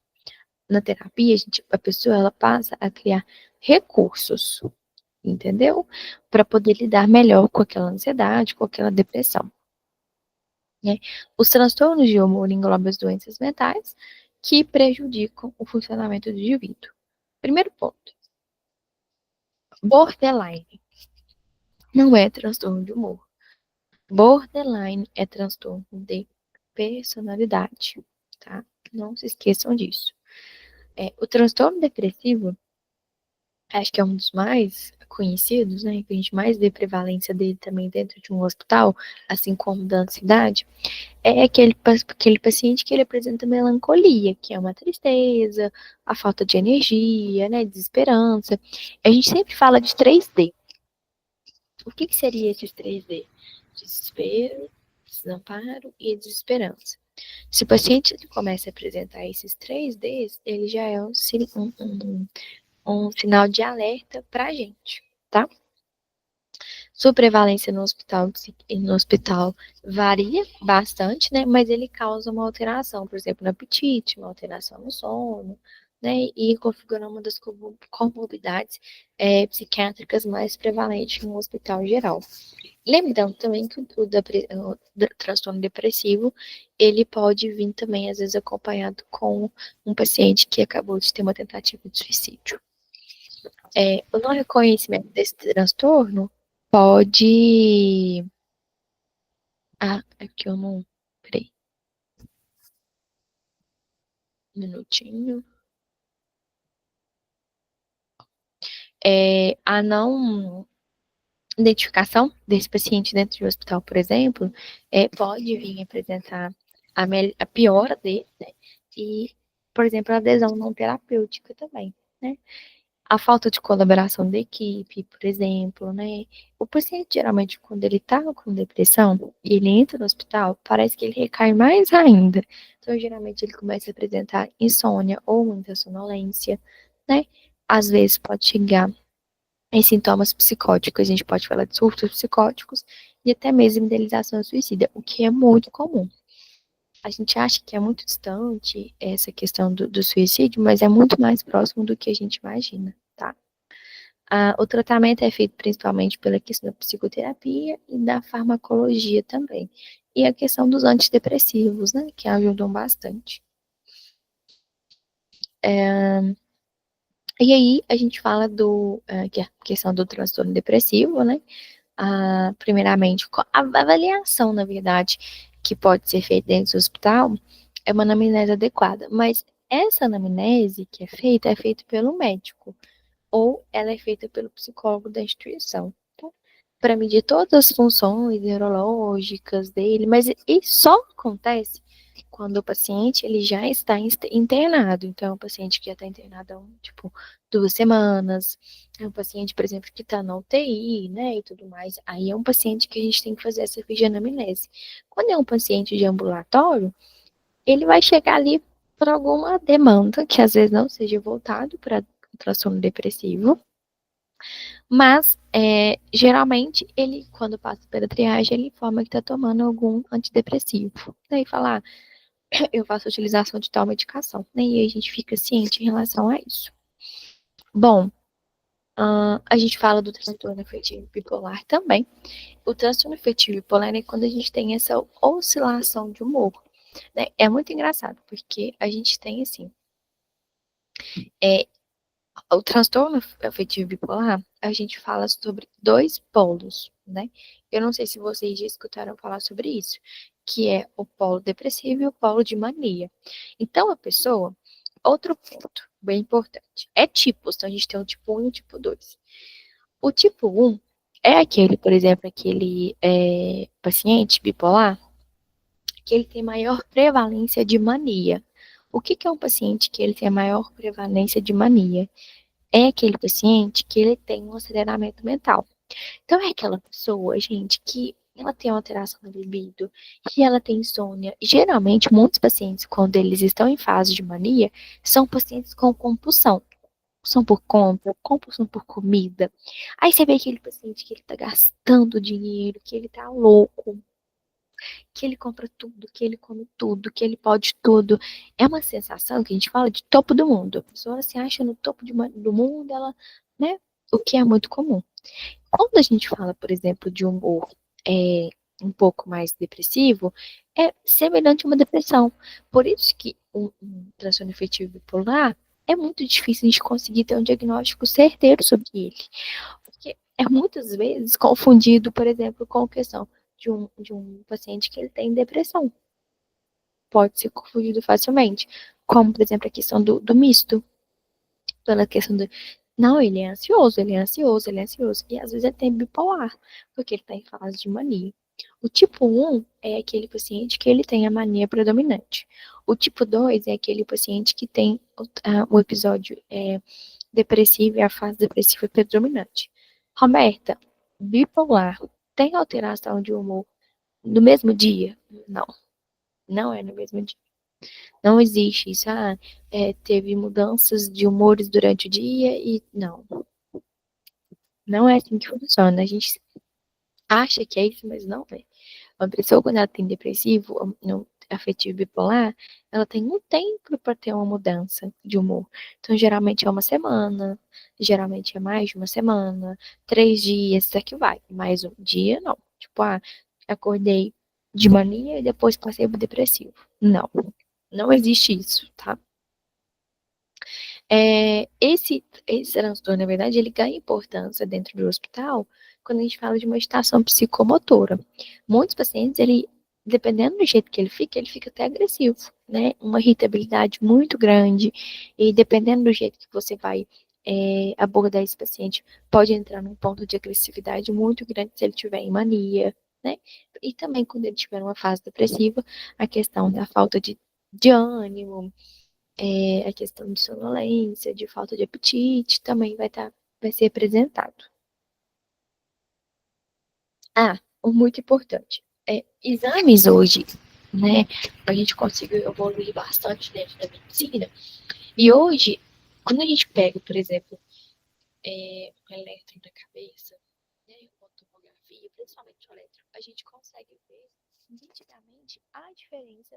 Na terapia, a pessoa ela passa a criar recursos, entendeu? Para poder lidar melhor com aquela ansiedade, com aquela depressão. Né? Os transtornos de humor englobam as doenças mentais que prejudicam o funcionamento do indivíduo. Primeiro ponto, borderline não é transtorno de humor. Borderline é transtorno de personalidade, tá? Não se esqueçam disso. O transtorno depressivo, acho que é um dos mais conhecidos, né? Que a gente mais vê prevalência dele também dentro de um hospital, assim como da ansiedade, é aquele paciente que ele apresenta melancolia, que é uma tristeza, a falta de energia, né? Desesperança. A gente sempre fala de 3D. O que seria esses 3D? Desespero, desamparo e desesperança. Se o paciente começa a apresentar esses 3Ds, ele já é um sinal de alerta para a gente, tá? Sua prevalência no hospital varia bastante, né? Mas ele causa uma alteração, por exemplo, no apetite, uma alteração no sono, né? E configura uma das comorbidades psiquiátricas mais prevalentes no hospital geral. Lembrando também que o transtorno depressivo, ele pode vir também, às vezes, acompanhado com um paciente que acabou de ter uma tentativa de suicídio. O não reconhecimento desse transtorno pode. Aqui eu não. Peraí. Um minutinho. A não identificação desse paciente dentro do hospital, por exemplo, pode vir apresentar a piora dele, né? E, por exemplo, a adesão não terapêutica também, né? A falta de colaboração da equipe, por exemplo, né? O paciente, geralmente, quando ele tá com depressão e ele entra no hospital, parece que ele recai mais ainda. Então, geralmente, ele começa a apresentar insônia ou muita sonolência, né? Às vezes pode chegar em sintomas psicóticos, a gente pode falar de surtos psicóticos e até mesmo idealização suicida, o que é muito comum. A gente acha que é muito distante essa questão do suicídio, mas é muito mais próximo do que a gente imagina, tá? O tratamento é feito principalmente pela questão da psicoterapia e da farmacologia também. E a questão dos antidepressivos, né, que ajudam bastante. E aí a gente fala que é a questão do transtorno depressivo, né? Primeiramente, a avaliação, na verdade, que pode ser feita dentro do hospital é uma anamnese adequada, mas essa anamnese que é feita pelo médico, ou ela é feita pelo psicólogo da instituição, tá? Para medir todas as funções neurológicas dele, mas isso só acontece quando o paciente ele já está internado. Então, é um paciente que já está internado há, tipo, 2 semanas, é um paciente, por exemplo, que está na UTI, né, e tudo mais. Aí é um paciente que a gente tem que fazer essa ficha de anamnese. Quando é um paciente de ambulatório, ele vai chegar ali por alguma demanda, que às vezes não seja voltado para transtorno depressivo, mas geralmente ele, quando passa pela triagem, ele informa que está tomando algum antidepressivo. Daí falar, eu faço utilização de tal medicação, né? E aí a gente fica ciente em relação a isso. Bom, a gente fala do transtorno afetivo bipolar também. O transtorno afetivo bipolar é quando a gente tem essa oscilação de humor, né? É muito engraçado, porque a gente tem, assim, o transtorno afetivo bipolar, a gente fala sobre 2 polos, né? Eu não sei se vocês já escutaram falar sobre isso, que é o polo depressivo e o polo de mania. Então, a pessoa, outro ponto bem importante, é tipos. Então, a gente tem o tipo 1 e o tipo 2. O tipo 1 é aquele, por exemplo, aquele paciente bipolar que ele tem maior prevalência de mania. O que é um paciente que ele tem a maior prevalência de mania? É aquele paciente que ele tem um aceleramento mental. Então, é aquela pessoa, gente, que ela tem uma alteração na libido, que ela tem insônia. E, geralmente, muitos pacientes, quando eles estão em fase de mania, são pacientes com compulsão. Compulsão por compra, compulsão por comida. Aí você vê aquele paciente que ele tá gastando dinheiro, que ele tá louco, que ele compra tudo, que ele come tudo, que ele pode tudo. É uma sensação que a gente fala de topo do mundo. A pessoa se acha no topo do mundo, ela, né? O que é muito comum. Quando a gente fala, por exemplo, de humor um pouco mais depressivo, é semelhante a uma depressão. Por isso que um transtorno afetivo bipolar é muito difícil de conseguir ter um diagnóstico certeiro sobre ele. Porque é muitas vezes confundido, por exemplo, com a questão de um paciente que ele tem depressão. Pode ser confundido facilmente. Como, por exemplo, a questão do misto. Pela questão do. Não, ele é ansioso, ele é ansioso, ele é ansioso. E às vezes ele tem bipolar, porque ele está em fase de mania. O tipo 1 é aquele paciente que ele tem a mania predominante. O tipo 2 é aquele paciente que tem o episódio depressivo e a fase depressiva predominante. Roberta, bipolar tem alteração de humor no mesmo dia? Não, não é no mesmo dia. Não existe isso. Teve mudanças de humores durante o dia e não. Não é assim que funciona. A gente acha que é isso, mas não é. Uma pessoa, quando ela tem depressivo, no afetivo bipolar, ela tem um tempo para ter uma mudança de humor. Então, geralmente é uma semana, geralmente é mais de uma semana, 3 dias, isso aqui vai. Mais um dia, não. Tipo, acordei de mania e depois passei pro depressivo. Não, não existe isso, tá? Esse transtorno, na verdade, ele ganha importância dentro do hospital quando a gente fala de uma agitação psicomotora. Muitos pacientes, dependendo do jeito que ele fica até agressivo, né? Uma irritabilidade muito grande, e dependendo do jeito que você vai abordar esse paciente, pode entrar num ponto de agressividade muito grande se ele tiver em mania, né? E também quando ele tiver numa fase depressiva, a questão da falta de ânimo, a questão de sonolência, de falta de apetite, também vai ser apresentado. Muito importante. Exames hoje, né? A gente conseguiu evoluir bastante dentro da medicina. E hoje, quando a gente pega, por exemplo, um eletro na cabeça, né, uma tomografia, principalmente o eletro, a gente consegue ver nitidamente a diferença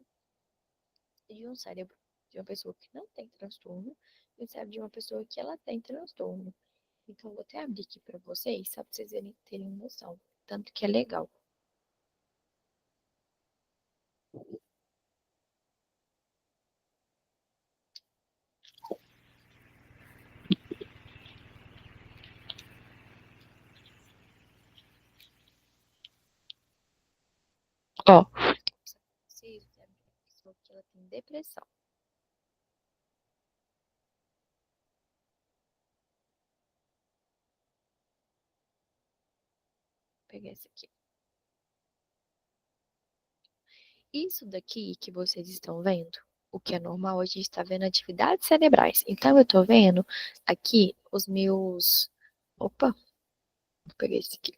de um cérebro de uma pessoa que não tem transtorno e um cérebro de uma pessoa que ela tem transtorno. Então, vou até abrir aqui para vocês, só para vocês terem noção. Tanto que é legal. Ó, vocês, a pessoa que ela tem depressão. Vou pegar esse aqui. Isso daqui que vocês estão vendo, o que é normal, a gente está vendo atividades cerebrais. Então, eu estou vendo aqui os meus. Opa, vou pegar esse aqui.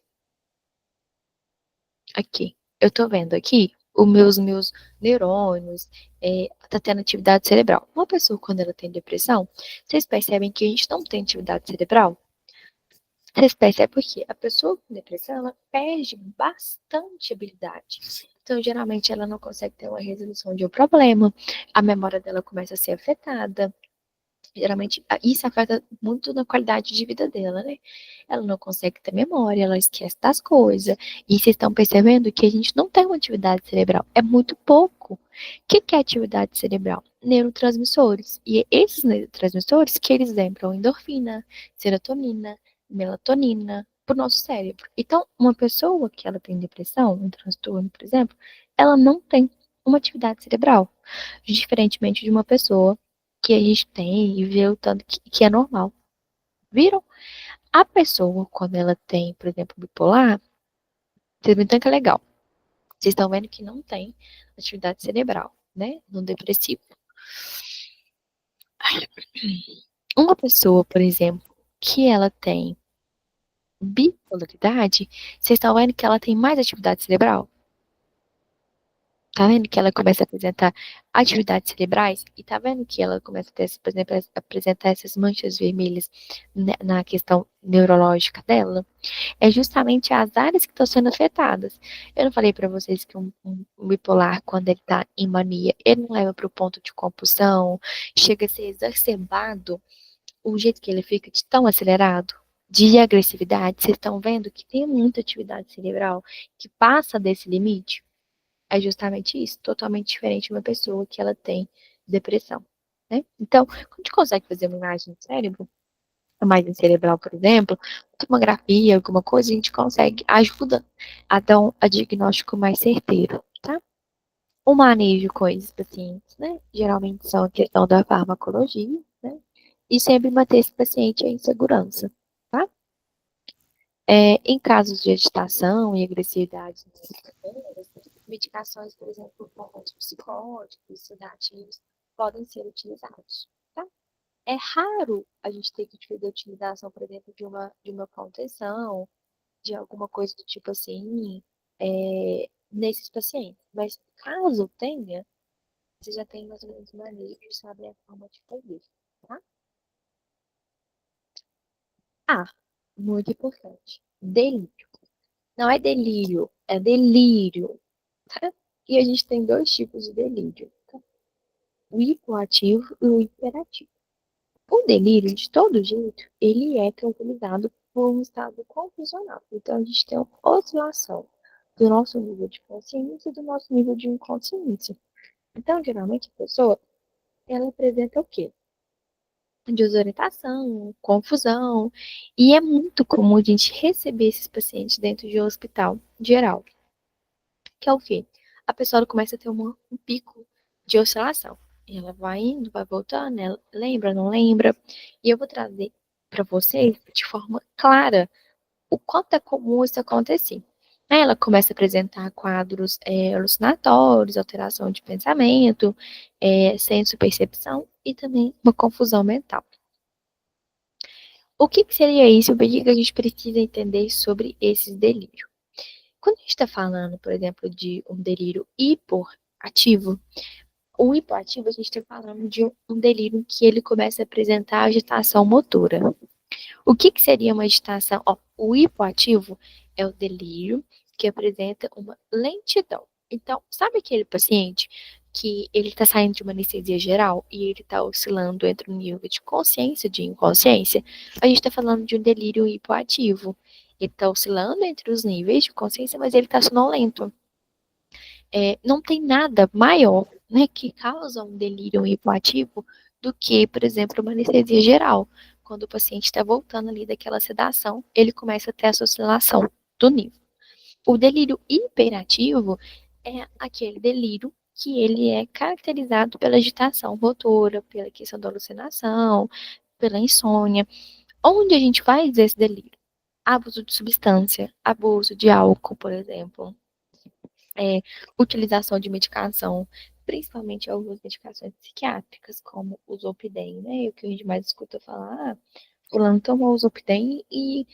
Aqui. Eu estou vendo aqui os meus neurônios, tá tendo atividade cerebral. Uma pessoa, quando ela tem depressão, vocês percebem que a gente não tem atividade cerebral? Vocês percebem porque a pessoa com depressão, ela perde bastante habilidade. Então, geralmente, ela não consegue ter uma resolução de um problema, a memória dela começa a ser afetada, geralmente, isso afeta muito na qualidade de vida dela, né? Ela não consegue ter memória, ela esquece das coisas. E vocês estão percebendo que a gente não tem uma atividade cerebral. É muito pouco. O que é atividade cerebral? Neurotransmissores. E esses neurotransmissores que eles lembram endorfina, serotonina, melatonina para o nosso cérebro. Então, uma pessoa que ela tem depressão, um transtorno, por exemplo, ela não tem uma atividade cerebral. Diferentemente de uma pessoa que a gente tem e vê o tanto que é normal. Viram? A pessoa, quando ela tem, por exemplo, bipolar, vocês me entendem que é legal. Vocês estão vendo que não tem atividade cerebral, né? No depressivo. Uma pessoa, por exemplo, que ela tem bipolaridade, vocês estão vendo que ela tem mais atividade cerebral? Tá vendo que ela começa a apresentar atividades cerebrais? E tá vendo que ela começa a ter, por exemplo, a apresentar essas manchas vermelhas na questão neurológica dela? É justamente as áreas que estão sendo afetadas. Eu não falei para vocês que um bipolar, quando ele tá em mania, ele não leva para o ponto de compulsão, chega a ser exacerbado o jeito que ele fica de tão acelerado, de agressividade. Vocês estão vendo que tem muita atividade cerebral que passa desse limite? É justamente isso, totalmente diferente de uma pessoa que ela tem depressão, né? Então, quando a gente consegue fazer uma imagem do cérebro, a imagem cerebral, por exemplo, tomografia, alguma coisa, a gente consegue, ajuda a dar um diagnóstico mais certeiro, tá? O manejo com esses pacientes, né? Geralmente são a questão da farmacologia, né? E sempre manter esse paciente em segurança, tá? Em casos de agitação e agressividade, medicações, por exemplo, como antipsicóticos, sedativos, podem ser utilizados. Tá? É raro a gente ter que fazer a utilização, por exemplo, de uma contenção, de alguma coisa do tipo assim, nesses pacientes. Mas caso tenha, você já tem mais ou menos uma maneira de saber a forma de fazer, tá? Ah, muito importante. Delírio. Não é delírio, é delírio, tá? E a gente tem dois tipos de delírio, tá? O hipoativo e o hiperativo. O delírio, de todo jeito, ele é caracterizado por um estado confusional. Então, a gente tem uma oscilação do nosso nível de consciência e do nosso nível de inconsciência. Então, geralmente, a pessoa, ela apresenta o quê? Desorientação, confusão, e é muito comum a gente receber esses pacientes dentro de um hospital geral, que é o quê? A pessoa começa a ter um pico de oscilação. Ela vai indo, vai voltando, ela lembra, não lembra. E eu vou trazer para vocês de forma clara o quanto é comum isso acontecer. Aí ela começa a apresentar quadros alucinatórios, alteração de pensamento, senso-percepção e também uma confusão mental. O que seria isso? O que a gente precisa entender sobre esses delírios? Quando a gente está falando, por exemplo, de um delírio hipoativo, o hipoativo a gente está falando de um delírio que ele começa a apresentar agitação motora. O que seria uma agitação? Ó, o hipoativo é o delírio que apresenta uma lentidão. Então, sabe aquele paciente que ele está saindo de uma anestesia geral e ele está oscilando entre um nível de consciência e de inconsciência? A gente está falando de um delírio hipoativo. Ele está oscilando entre os níveis de consciência, mas ele está sonolento. Não tem nada maior, né, que causa um delírio hipoativo do que, por exemplo, uma anestesia geral. Quando o paciente está voltando ali daquela sedação, ele começa a ter essa oscilação do nível. O delírio hiperativo é aquele delírio que ele é caracterizado pela agitação motora, pela questão da alucinação, pela insônia. Onde a gente faz esse delírio? Abuso de substância, abuso de álcool, por exemplo, é, utilização de medicação, principalmente algumas medicações psiquiátricas, como o Zolpidem, né? O que a gente mais escuta falar, fulano tomou o Zolpidem e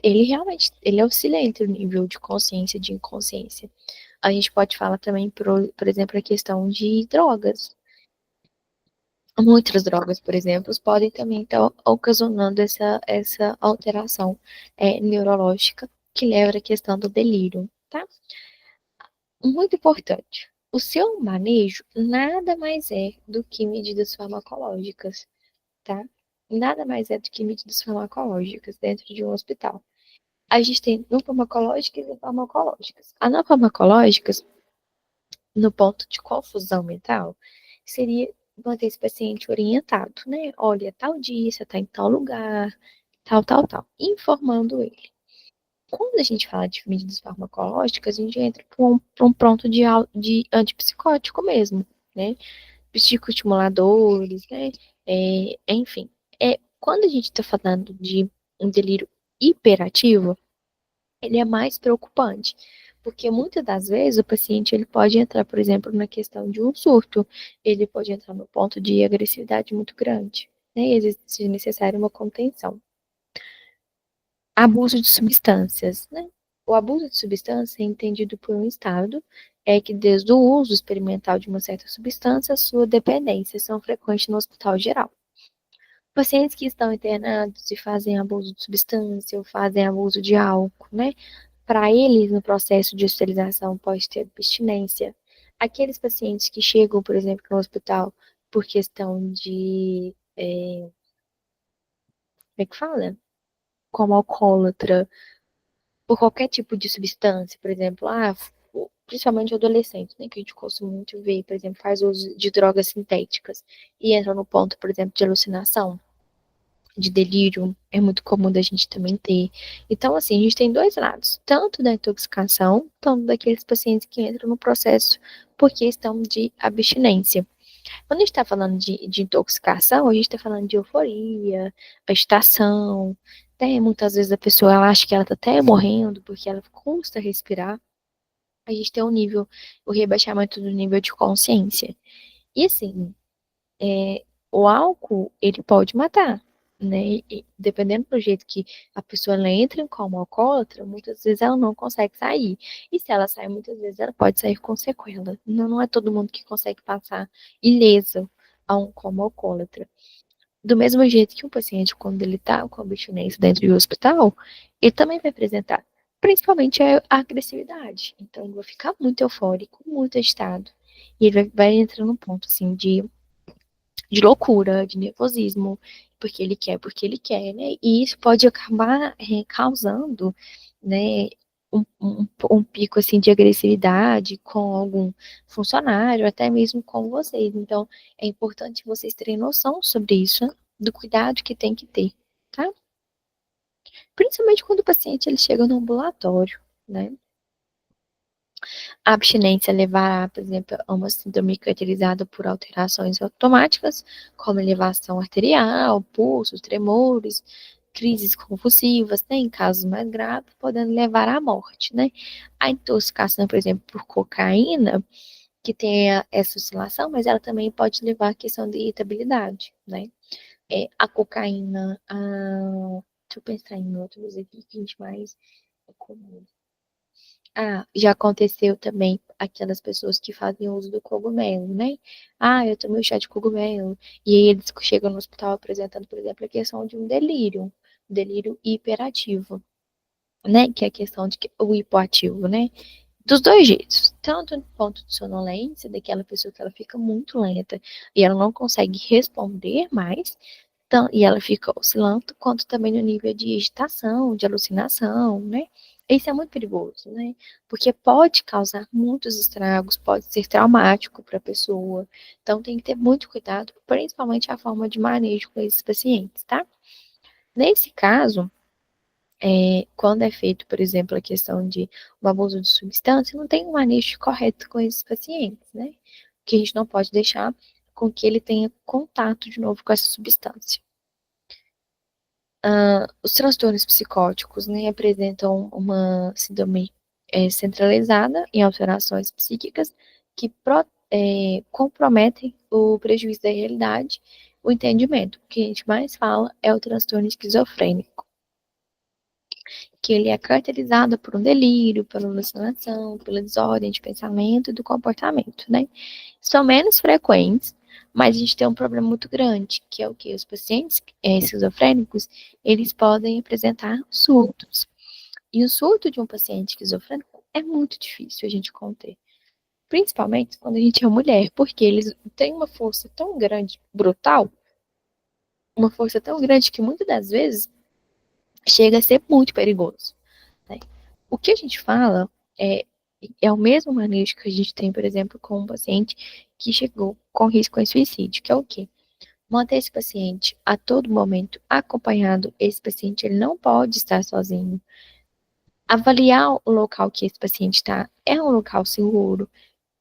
ele realmente, ele auxilia entre o nível de consciência e de inconsciência. A gente pode falar também, por exemplo, a questão de drogas. Muitas drogas, por exemplo, podem também estar ocasionando essa alteração neurológica que leva à questão do delírio, tá? Muito importante. O seu manejo nada mais é do que medidas farmacológicas, tá? Nada mais é do que medidas farmacológicas dentro de um hospital. A gente tem não farmacológicas e farmacológicas. As não farmacológicas, no ponto de confusão mental, seria manter esse paciente orientado, né? Olha, tal dia, você está em tal lugar, tal, tal, tal, informando ele. Quando a gente fala de medidas farmacológicas, a gente entra para um pronto de antipsicótico mesmo, né? Psicoestimuladores, né? Enfim, quando a gente está falando de um delírio hiperativo, ele é mais preocupante, porque muitas das vezes o paciente ele pode entrar, por exemplo, na questão de um surto, ele pode entrar no ponto de agressividade muito grande, né? E existe necessário uma contenção. Abuso de substâncias, né? O abuso de substância é entendido por um estado que desde o uso experimental de uma certa substância, sua dependência são frequentes no hospital geral. Pacientes que estão internados e fazem abuso de substância ou fazem abuso de álcool, né? Para eles, no processo de hospitalização, pode ter abstinência. Aqueles pacientes que chegam, por exemplo, no hospital por questão de, como é que fala? Como alcoólatra, por qualquer tipo de substância, por exemplo, principalmente adolescentes, né, que a gente costuma muito ver, por exemplo, faz uso de drogas sintéticas e entra no ponto, por exemplo, de alucinação, de delírio, é muito comum da gente também ter. Então, assim, a gente tem dois lados, tanto da intoxicação, tanto daqueles pacientes que entram no processo por questão de abstinência. Quando a gente está falando de intoxicação, a gente está falando de euforia, agitação, né? Muitas vezes a pessoa ela acha que ela está até morrendo porque ela custa respirar. A gente tem o rebaixamento do nível de consciência. E assim, o álcool, ele pode matar. né? E dependendo do jeito que a pessoa ela entra em coma alcoólatra, muitas vezes ela não consegue sair. E se ela sai, muitas vezes ela pode sair com sequela. Não é todo mundo que consegue passar ileso a um coma alcoólatra. Do mesmo jeito que um paciente, quando ele está com abstinência dentro do hospital, ele também vai apresentar, principalmente a agressividade. Então, ele vai ficar muito eufórico, muito agitado. E ele vai entrar num ponto, assim, de loucura, de nervosismo, porque ele quer, né? E isso pode acabar causando, né, um pico, assim, de agressividade com algum funcionário, até mesmo com vocês. Então, é importante vocês terem noção sobre isso, né? Do cuidado que tem que ter, tá? Principalmente quando o paciente ele chega no ambulatório, né? A abstinência levará, por exemplo, a uma síndrome caracterizada por alterações automáticas, como elevação arterial, pulsos, tremores, crises convulsivas, né, em casos mais graves, podendo levar à morte, né? A intoxicação, por exemplo, por cocaína, que tem essa oscilação, mas ela também pode levar à questão de irritabilidade, né? A cocaína, deixa eu pensar em outros aqui que a gente mais é comum. Já aconteceu também aquelas pessoas que fazem uso do cogumelo, né? Eu tomei o chá de cogumelo. E aí eles chegam no hospital apresentando, por exemplo, a questão de um delírio hiperativo, né? Que é a questão de o hipoativo, né? Dos dois jeitos. Tanto no ponto de sonolência, daquela pessoa que ela fica muito lenta e ela não consegue responder mais, e ela fica oscilando, quanto também no nível de agitação, de alucinação, né? Isso é muito perigoso, né? Porque pode causar muitos estragos, pode ser traumático para a pessoa. Então tem que ter muito cuidado, principalmente a forma de manejo com esses pacientes, tá? Nesse caso, quando é feito, por exemplo, a questão de um abuso de substância, não tem um manejo correto com esses pacientes, né? Que a gente não pode deixar com que ele tenha contato de novo com essa substância. Os transtornos psicóticos, né, apresentam uma síndrome centralizada em alterações psíquicas que comprometem o prejuízo da realidade, o entendimento. O que a gente mais fala é o transtorno esquizofrênico, que ele é caracterizado por um delírio, pela alucinação, pela desordem de pensamento e do comportamento, né? São menos frequentes, mas a gente tem um problema muito grande, que é o que os pacientes esquizofrênicos, eles podem apresentar surtos. E o surto de um paciente esquizofrênico é muito difícil a gente conter. Principalmente quando a gente é mulher, porque eles têm uma força tão grande, brutal, uma força tão grande que muitas das vezes chega a ser muito perigoso, né? O que a gente fala é o mesmo manejo que a gente tem, por exemplo, com um paciente que chegou com risco de suicídio, que é o quê? Manter esse paciente a todo momento acompanhado. Esse paciente ele não pode estar sozinho. Avaliar o local que esse paciente está. É um local seguro?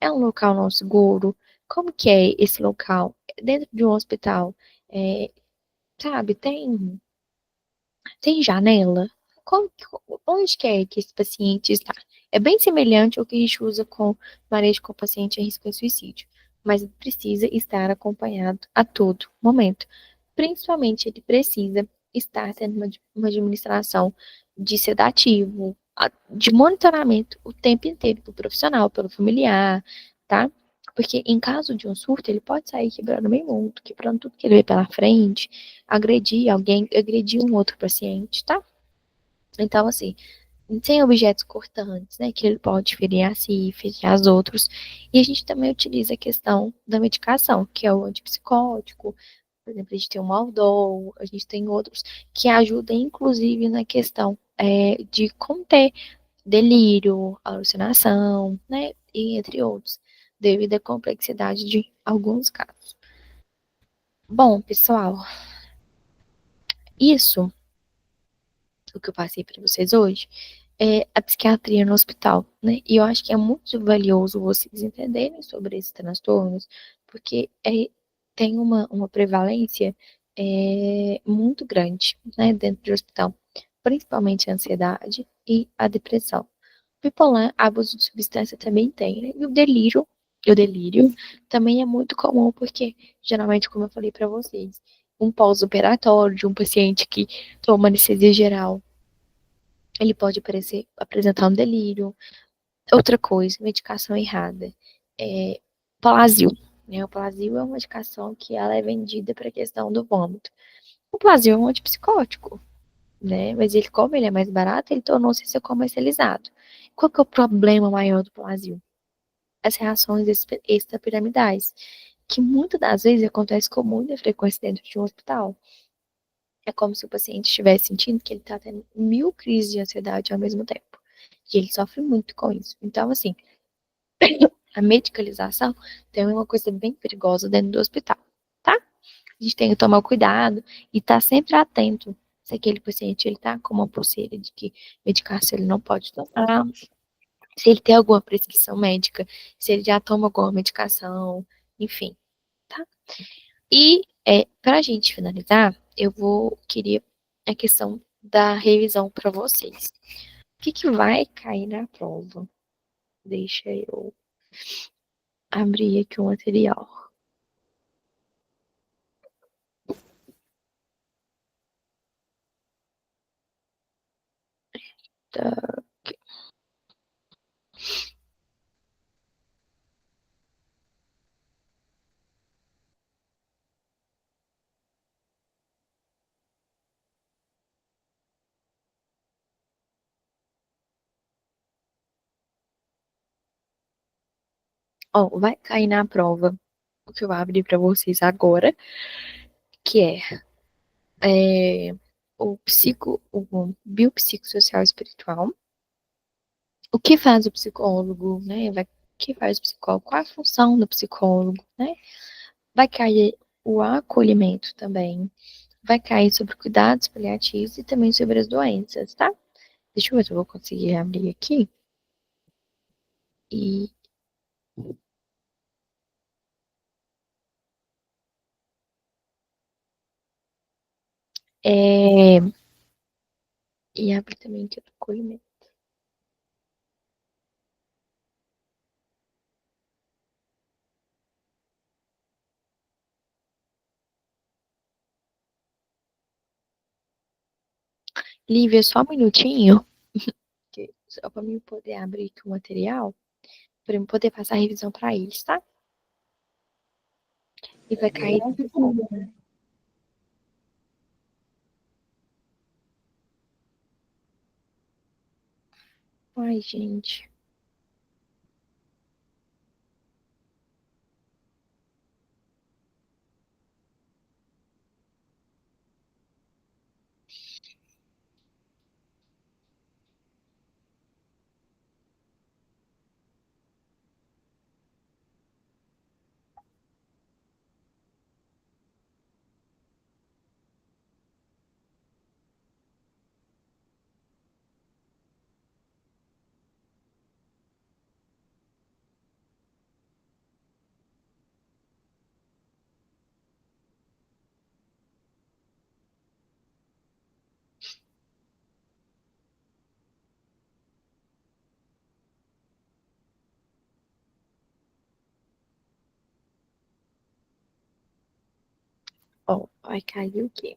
É um local não seguro? Como que é esse local? Dentro de um hospital, é, sabe, tem janela? Onde que é que esse paciente está? É bem semelhante ao que a gente usa com manejo com paciente em risco de suicídio, mas ele precisa estar acompanhado a todo momento. Principalmente, ele precisa estar tendo uma administração de sedativo, de monitoramento o tempo inteiro, pelo profissional, pelo familiar, tá? Porque em caso de um surto, ele pode sair quebrando meio mundo, quebrando tudo que ele vê pela frente, agredir alguém, agredir um outro paciente, tá? Então, assim, tem objetos cortantes, né, que ele pode ferir a si, ferir as outros. E a gente também utiliza a questão da medicação, que é o antipsicótico, por exemplo, a gente tem o Maldol, a gente tem outros que ajudam, inclusive, na questão de conter delírio, alucinação, né, e entre outros, devido à complexidade de alguns casos. Bom, pessoal, isso o que eu passei para vocês hoje é a psiquiatria no hospital, né? E eu acho que é muito valioso vocês entenderem sobre esses transtornos, porque tem uma prevalência muito grande, né, dentro do hospital, principalmente a ansiedade e a depressão. Bipolar, abuso de substância também tem, né? E o delírio também é muito comum, porque geralmente, como eu falei para vocês, um pós-operatório de um paciente que toma anestesia geral. Ele pode apresentar um delírio. Outra coisa, medicação errada. Plasil. Né? O Plasil é uma medicação que ela é vendida para a questão do vômito. O Plasil é um antipsicótico, né? Mas ele, como ele é mais barato, ele tornou-se ser comercializado. Qual que é o problema maior do Plasil? As reações extrapiramidais, que muitas das vezes acontece com muita frequência dentro de um hospital. É como se o paciente estivesse sentindo que ele está tendo 1000 crises de ansiedade ao mesmo tempo. E ele sofre muito com isso. Então, assim, a medicalização tem uma coisa bem perigosa dentro do hospital, tá? A gente tem que tomar cuidado e estar sempre atento se aquele paciente ele tá com uma pulseira de que medicação ele não pode tomar, se ele tem alguma prescrição médica, se ele já toma alguma medicação, enfim, tá? E para a gente finalizar, queria a questão da revisão para vocês. O que vai cair na prova? Deixa eu abrir aqui o material. Tá. Ó, vai cair na prova o que eu abri para vocês agora, que o biopsicossocial espiritual. O que faz o psicólogo, né? O que faz o psicólogo? Qual a função do psicólogo, né? Vai cair o acolhimento também. Vai cair sobre cuidados paliativos e também sobre as doenças, tá? Deixa eu ver se eu vou conseguir abrir aqui. E é, e abre também aqui o acolhimento. Lívia, só um minutinho, só para mim poder abrir aqui o material, para eu poder passar a revisão para eles, tá? E vai cair. Ai, gente. Ó, vai cair o quê?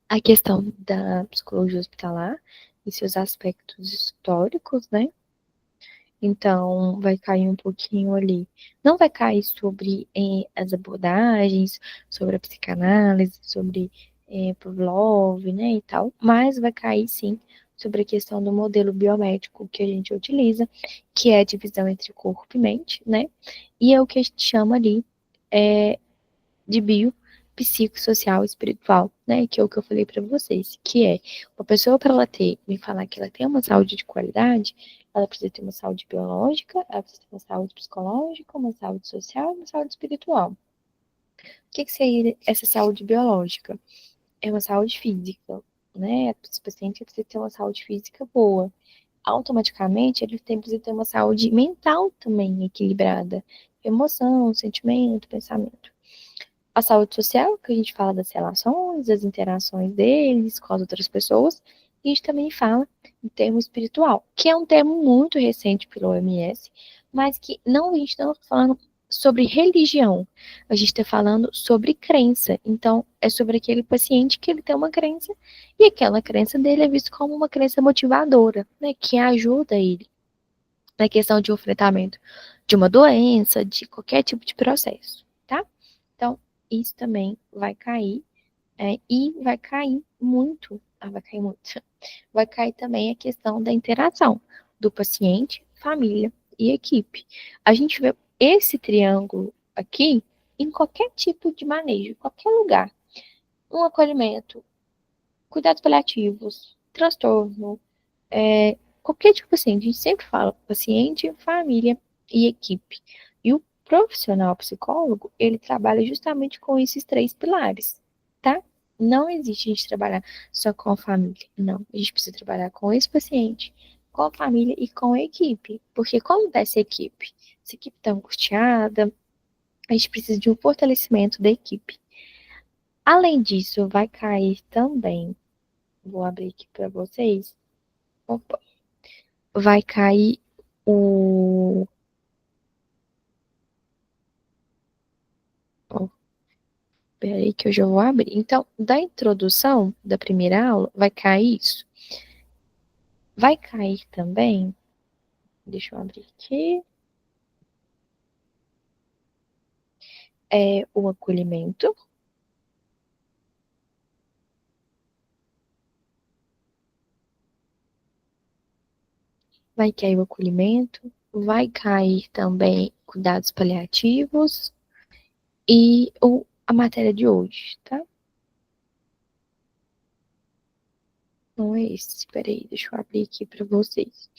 A questão da psicologia hospitalar e seus aspectos históricos, né? Então, vai cair um pouquinho ali. Não vai cair sobre as abordagens, sobre a psicanálise, sobre Pavlov, né, e tal, mas vai cair, sim, sobre a questão do modelo biomédico que a gente utiliza, que é a divisão entre corpo e mente, né, e é o que a gente chama ali de psicossocial espiritual, né? Que é o que eu falei para vocês, que é uma pessoa para ela me falar que ela tem uma saúde de qualidade, ela precisa ter uma saúde biológica, ela precisa ter uma saúde psicológica, uma saúde social e uma saúde espiritual. O que seria essa saúde biológica? É uma saúde física, né? Esse paciente precisa ter uma saúde física boa. Automaticamente, ele precisa ter uma saúde mental também equilibrada. Emoção, sentimento, pensamento. A saúde social, que a gente fala das relações, das interações deles com as outras pessoas, e a gente também fala em termo espiritual, que é um termo muito recente pelo OMS, mas que não, a gente não está falando sobre religião. A gente está falando sobre crença. Então, é sobre aquele paciente que ele tem uma crença e aquela crença dele é vista como uma crença motivadora, né, que ajuda ele na questão de um enfrentamento de uma doença, de qualquer tipo de processo, tá? Então, isso também vai cair e vai cair muito, vai cair muito, vai cair também a questão da interação do paciente, família e equipe. A gente vê esse triângulo aqui em qualquer tipo de manejo, em qualquer lugar. Um acolhimento, cuidados paliativos, transtorno, qualquer tipo assim, a gente sempre fala paciente, família e equipe. E o profissional psicólogo, ele trabalha justamente com esses três pilares, tá? Não existe a gente trabalhar só com a família, não. A gente precisa trabalhar com esse paciente, com a família e com a equipe. Porque como está essa equipe? Essa equipe está angustiada, a gente precisa de um fortalecimento da equipe. Além disso, vai cair também, vou abrir aqui para vocês, opa, vai cair o. Ó, peraí que eu já vou abrir. Então, da introdução da primeira aula, vai cair isso. Vai cair também. Deixa eu abrir aqui. O acolhimento. Vai cair o acolhimento. Vai cair também cuidados paliativos. E a matéria de hoje, tá? Não é esse. Peraí, deixa eu abrir aqui para vocês.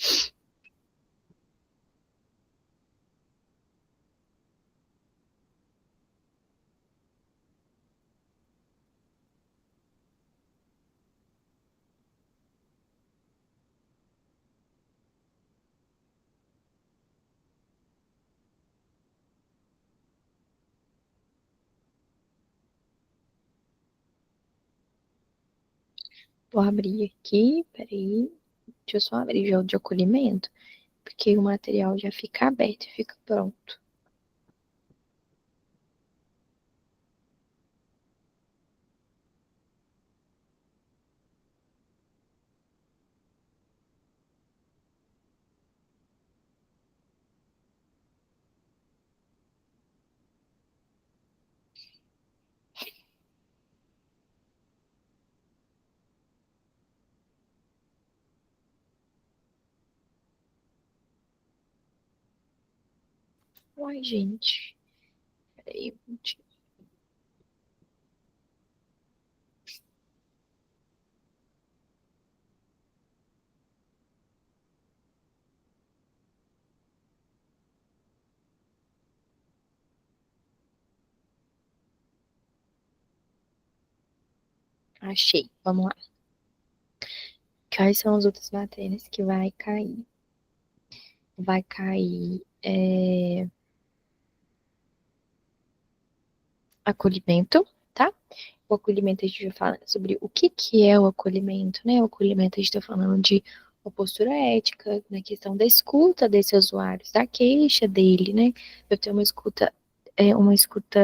Vou abrir aqui, peraí. Deixa eu só abrir já o de acolhimento, porque o material já fica aberto e fica pronto. Ai, gente. Peraí. Achei. Vamos lá. Quais são as outras matérias que vai cair? Vai cair acolhimento, tá? O acolhimento a gente vai falar sobre o que é o acolhimento, né? O acolhimento a gente está falando de uma postura ética, na questão da escuta desse usuário, da queixa dele, né? Eu tenho uma escuta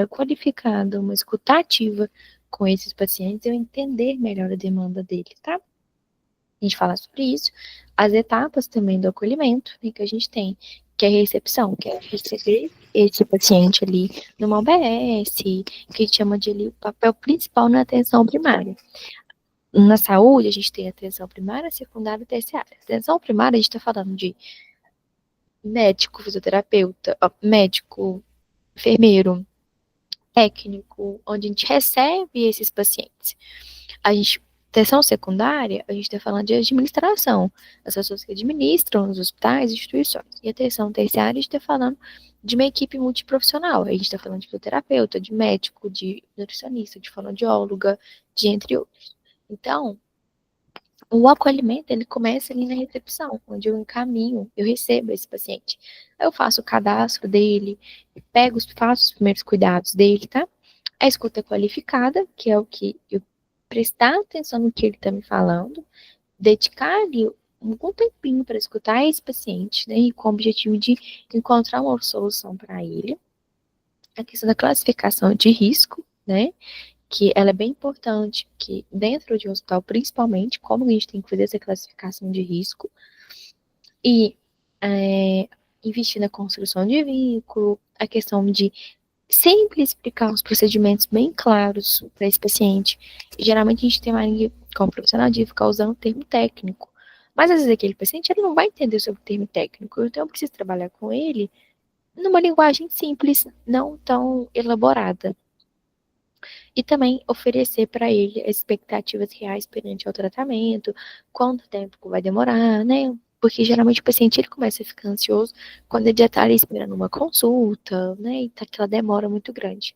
qualificada, uma escuta ativa com esses pacientes, eu entender melhor a demanda dele, tá? A gente fala sobre isso, as etapas também do acolhimento, né, que a gente tem, que é a recepção, que é receber esse paciente ali numa OBS, que a gente chama de ali, o papel principal na atenção primária. Na saúde, a gente tem atenção primária, secundária e terciária. Atenção primária, a gente está falando de médico, fisioterapeuta, médico, enfermeiro, técnico, onde a gente recebe esses pacientes. A gente, atenção secundária, a gente está falando de administração, as pessoas que administram os hospitais e instituições. E atenção terciária, a gente está falando de uma equipe multiprofissional. A gente está falando de fisioterapeuta, de médico, de nutricionista, de fonoaudióloga, de entre outros. Então, o acolhimento, ele começa ali na recepção, onde eu encaminho, eu recebo esse paciente. Eu faço o cadastro dele, faço os primeiros cuidados dele, tá? A escuta qualificada, que é o que eu prestar atenção no que ele está me falando, dedicar ali algum tempinho para escutar esse paciente, né? E com o objetivo de encontrar uma solução para ele. a questão da classificação de risco, né? Que ela é bem importante, que dentro de um hospital, principalmente, como a gente tem que fazer essa classificação de risco, e investir na construção de vínculo, a questão de sempre explicar os procedimentos bem claros para esse paciente. E, geralmente a gente tem mania, como profissional, de ficar usando o termo técnico. Mas às vezes aquele paciente ele não vai entender sobre o termo técnico, então eu preciso trabalhar com ele numa linguagem simples, não tão elaborada. E também oferecer para ele expectativas reais perante ao tratamento, quanto tempo vai demorar, né? Porque geralmente o paciente ele começa a ficar ansioso quando ele já está ali esperando uma consulta, né? E tá aquela demora muito grande.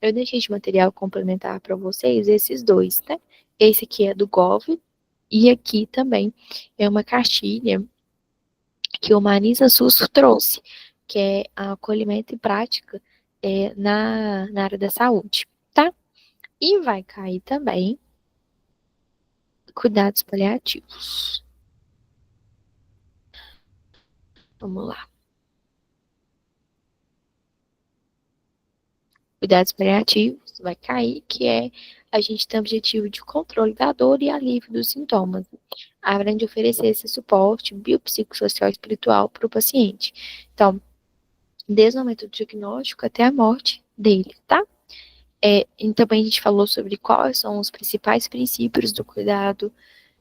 Eu deixei de material complementar para vocês esses dois, né? Esse aqui é do Gov e aqui também é uma cartilha que o Marisa SUS trouxe, que é acolhimento e prática na área da saúde, tá? E vai cair também cuidados paliativos. Vamos lá. Cuidados paliativos vai cair, que é a gente tem o objetivo de controle da dor e alívio dos sintomas, além de oferecer esse suporte biopsicossocial e espiritual para o paciente. Então, desde o momento do diagnóstico até a morte dele, tá? E também a gente falou sobre quais são os principais princípios do cuidado,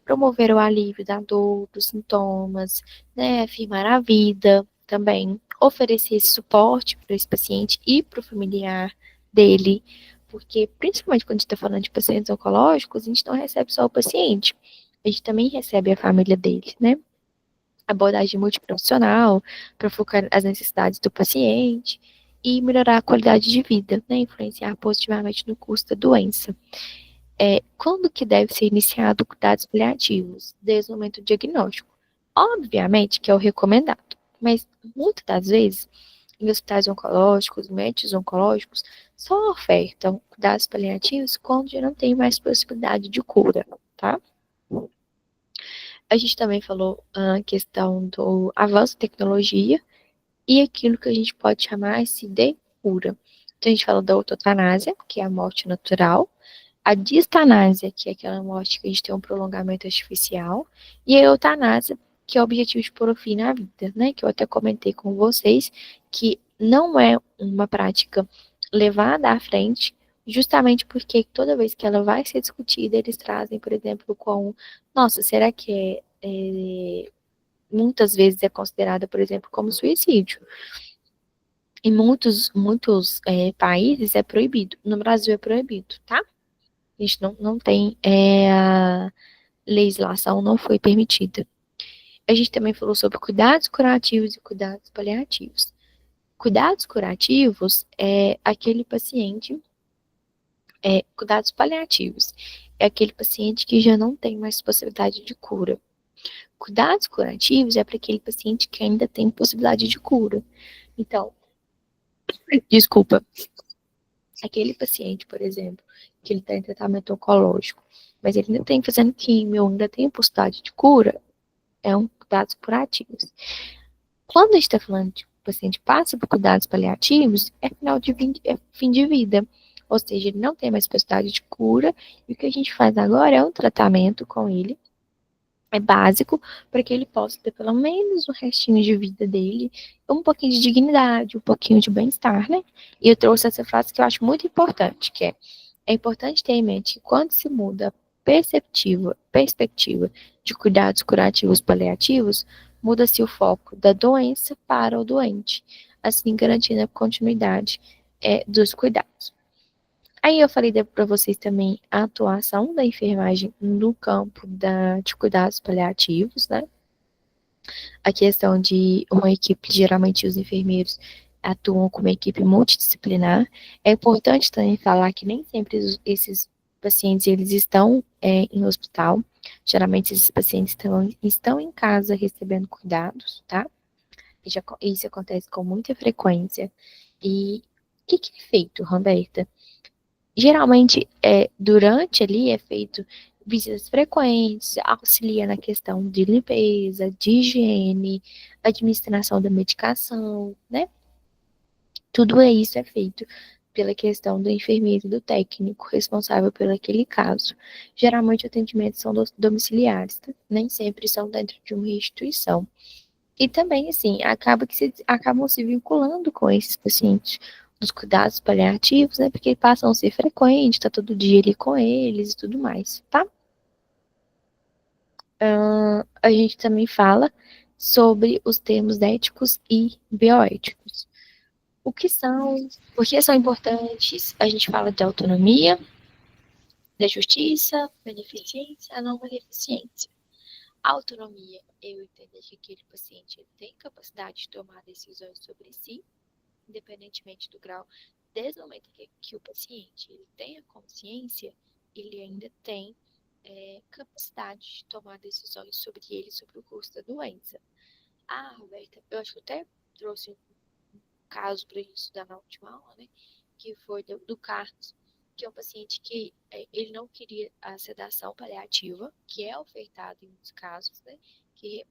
promover o alívio da dor, dos sintomas, né, afirmar a vida também, oferecer esse suporte para esse paciente e para o familiar dele, porque principalmente quando a gente está falando de pacientes oncológicos, a gente não recebe só o paciente, a gente também recebe a família dele, né? Abordagem multiprofissional para focar as necessidades do paciente e melhorar a qualidade de vida, né? Influenciar positivamente no curso da doença. Quando que deve ser iniciado cuidados paliativos? Desde o momento do diagnóstico. Obviamente que é o recomendado, mas muitas das vezes, em hospitais oncológicos, médicos oncológicos, só ofertam cuidados paliativos quando já não tem mais possibilidade de cura, tá? A gente também falou a questão do avanço da tecnologia e aquilo que a gente pode chamar-se de cura. Então, a gente fala da autotanásia, que é a morte natural, a distanásia, que é aquela morte que a gente tem um prolongamento artificial, e a eutanásia, que é o objetivo de pôr fim na vida, né? Que eu até comentei com vocês, que não é uma prática levada à frente, justamente porque toda vez que ela vai ser discutida, eles trazem, por exemplo, com, nossa, será que muitas vezes é considerada, por exemplo, como suicídio? Em muitos países é proibido. No Brasil é proibido, tá? A gente não tem, a legislação não foi permitida. A gente também falou sobre cuidados curativos e cuidados paliativos. Cuidados curativos é aquele paciente, cuidados paliativos é aquele paciente que já não tem mais possibilidade de cura. Cuidados curativos é para aquele paciente que ainda tem possibilidade de cura. Então, desculpa, aquele paciente, por exemplo, que ele está em tratamento oncológico, mas ele ainda tem fazendo químio, ainda tem possibilidade de cura, é um cuidados curativos. Quando a gente está falando de o paciente passa por cuidados paliativos, é fim de vida. Ou seja, ele não tem mais possibilidade de cura, e o que a gente faz agora é um tratamento com ele, é básico, para que ele possa ter pelo menos o restinho de vida dele, um pouquinho de dignidade, um pouquinho de bem-estar, né? E eu trouxe essa frase que eu acho muito importante, que é importante ter em mente que quando se muda a perspectiva de cuidados curativos paliativos, muda-se o foco da doença para o doente, assim garantindo a continuidade dos cuidados. Aí eu falei para vocês também a atuação da enfermagem no campo de cuidados paliativos, né? A questão de uma equipe, geralmente os enfermeiros atuam como uma equipe multidisciplinar. É importante também falar que nem sempre esses pacientes eles estão em hospital. Geralmente esses pacientes estão em casa recebendo cuidados, tá? Isso acontece com muita frequência. E o que é feito, Roberta? Geralmente, durante ali é feito visitas frequentes, auxilia na questão de limpeza, de higiene, administração da medicação, né? Tudo isso é feito pela questão do enfermeiro e do técnico responsável por aquele caso. Geralmente, atendimentos são domiciliares, tá? Nem sempre são dentro de uma instituição. E também, assim, acabam se vinculando com esses pacientes dos cuidados paliativos, né? Porque passam a ser frequentes, tá todo dia ali com eles e tudo mais, tá? A gente também fala sobre os termos éticos e bioéticos. O que são, por que são importantes? A gente fala de autonomia, da justiça, beneficência, não beneficência. A autonomia, eu entender que aquele paciente tem capacidade de tomar decisões sobre si, independentemente do grau, desde o momento que o paciente ele tenha consciência, ele ainda tem capacidade de tomar decisões sobre ele, sobre o curso da doença. Ah, Roberta, eu acho que eu até trouxe um caso para isso da na última aula, né? Que foi do Carlos, que é um paciente que ele não queria a sedação paliativa, que é ofertada em muitos casos, né? Que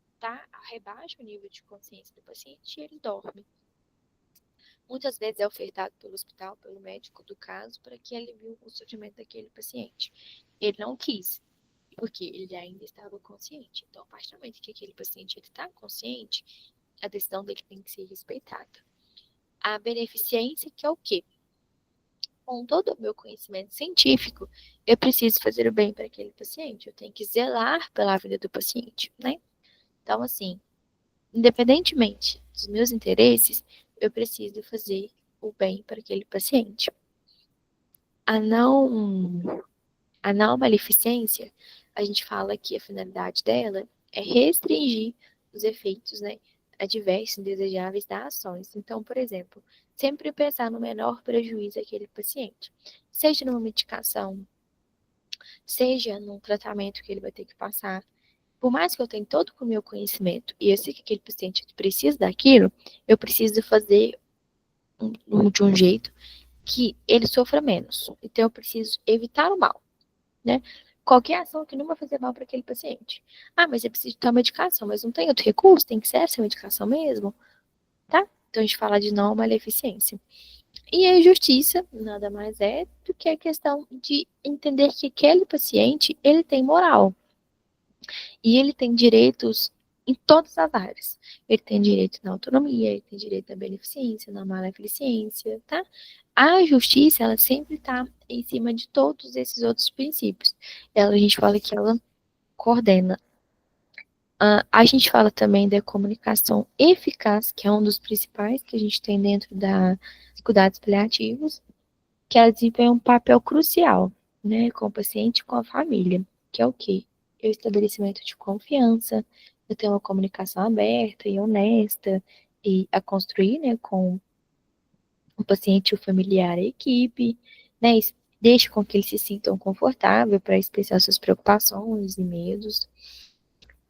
rebaixa o nível de consciência do paciente e ele dorme. Muitas vezes é ofertado pelo hospital, pelo médico do caso, para que alivie o sofrimento daquele paciente. Ele não quis, porque ele ainda estava consciente. Então, a partir do momento que aquele paciente está consciente, a decisão dele tem que ser respeitada. A beneficência, que é o quê? Com todo o meu conhecimento científico, eu preciso fazer o bem para aquele paciente. Eu tenho que zelar pela vida do paciente, né? Então, assim, independentemente dos meus interesses, eu preciso fazer o bem para aquele paciente. A não, a não maleficência, a gente fala que a finalidade dela é restringir os efeitos, né, adversos, indesejáveis das ações. Então, por exemplo, sempre pensar no menor prejuízo àquele paciente, seja numa medicação, seja num tratamento que ele vai ter que passar. Por mais que eu tenha todo o meu conhecimento e eu sei que aquele paciente precisa daquilo, eu preciso fazer de um jeito que ele sofra menos. Então, eu preciso evitar o mal, né? Qualquer ação que não vai fazer mal para aquele paciente. Ah, mas eu preciso tomar medicação, mas não tem outro recurso, tem que ser essa medicação mesmo, tá? Então, a gente fala de não maleficência. E a justiça nada mais é do que a questão de entender que aquele paciente, ele tem moral. E ele tem direitos em todas as áreas. Ele tem direito na autonomia, ele tem direito à beneficência, na maleficência, tá? A justiça, ela sempre está em cima de todos esses outros princípios. A gente fala que ela coordena. A gente fala também da comunicação eficaz, que é um dos principais que a gente tem dentro dos cuidados paliativos, que ela desempenha um papel crucial, né, com o paciente e com a família, que é o quê? É o estabelecimento de confiança, eu tenho uma comunicação aberta e honesta, e a construir, né, com o paciente, o familiar, a equipe, né, deixe com que eles se sintam confortáveis para expressar suas preocupações e medos,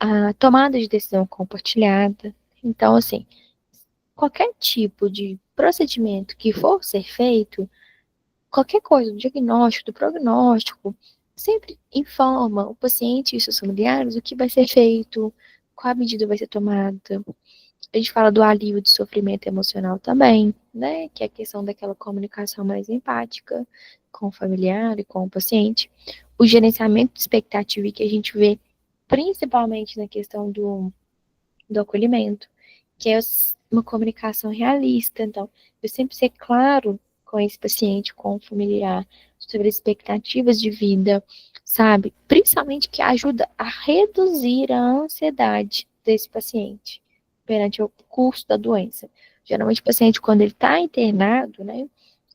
a tomada de decisão compartilhada. Então, assim, qualquer tipo de procedimento que for ser feito, qualquer coisa, do diagnóstico, do prognóstico, sempre informa o paciente e seus familiares o que vai ser feito, qual medida vai ser tomada. A gente fala do alívio de sofrimento emocional também, né? Que é a questão daquela comunicação mais empática com o familiar e com o paciente. O gerenciamento de expectativa que a gente vê principalmente na questão do acolhimento, que é uma comunicação realista. Então, eu sempre ser claro com esse paciente, com o familiar, sobre as expectativas de vida, sabe? Principalmente que ajuda a reduzir a ansiedade desse paciente perante o curso da doença. Geralmente o paciente, quando ele está internado, né,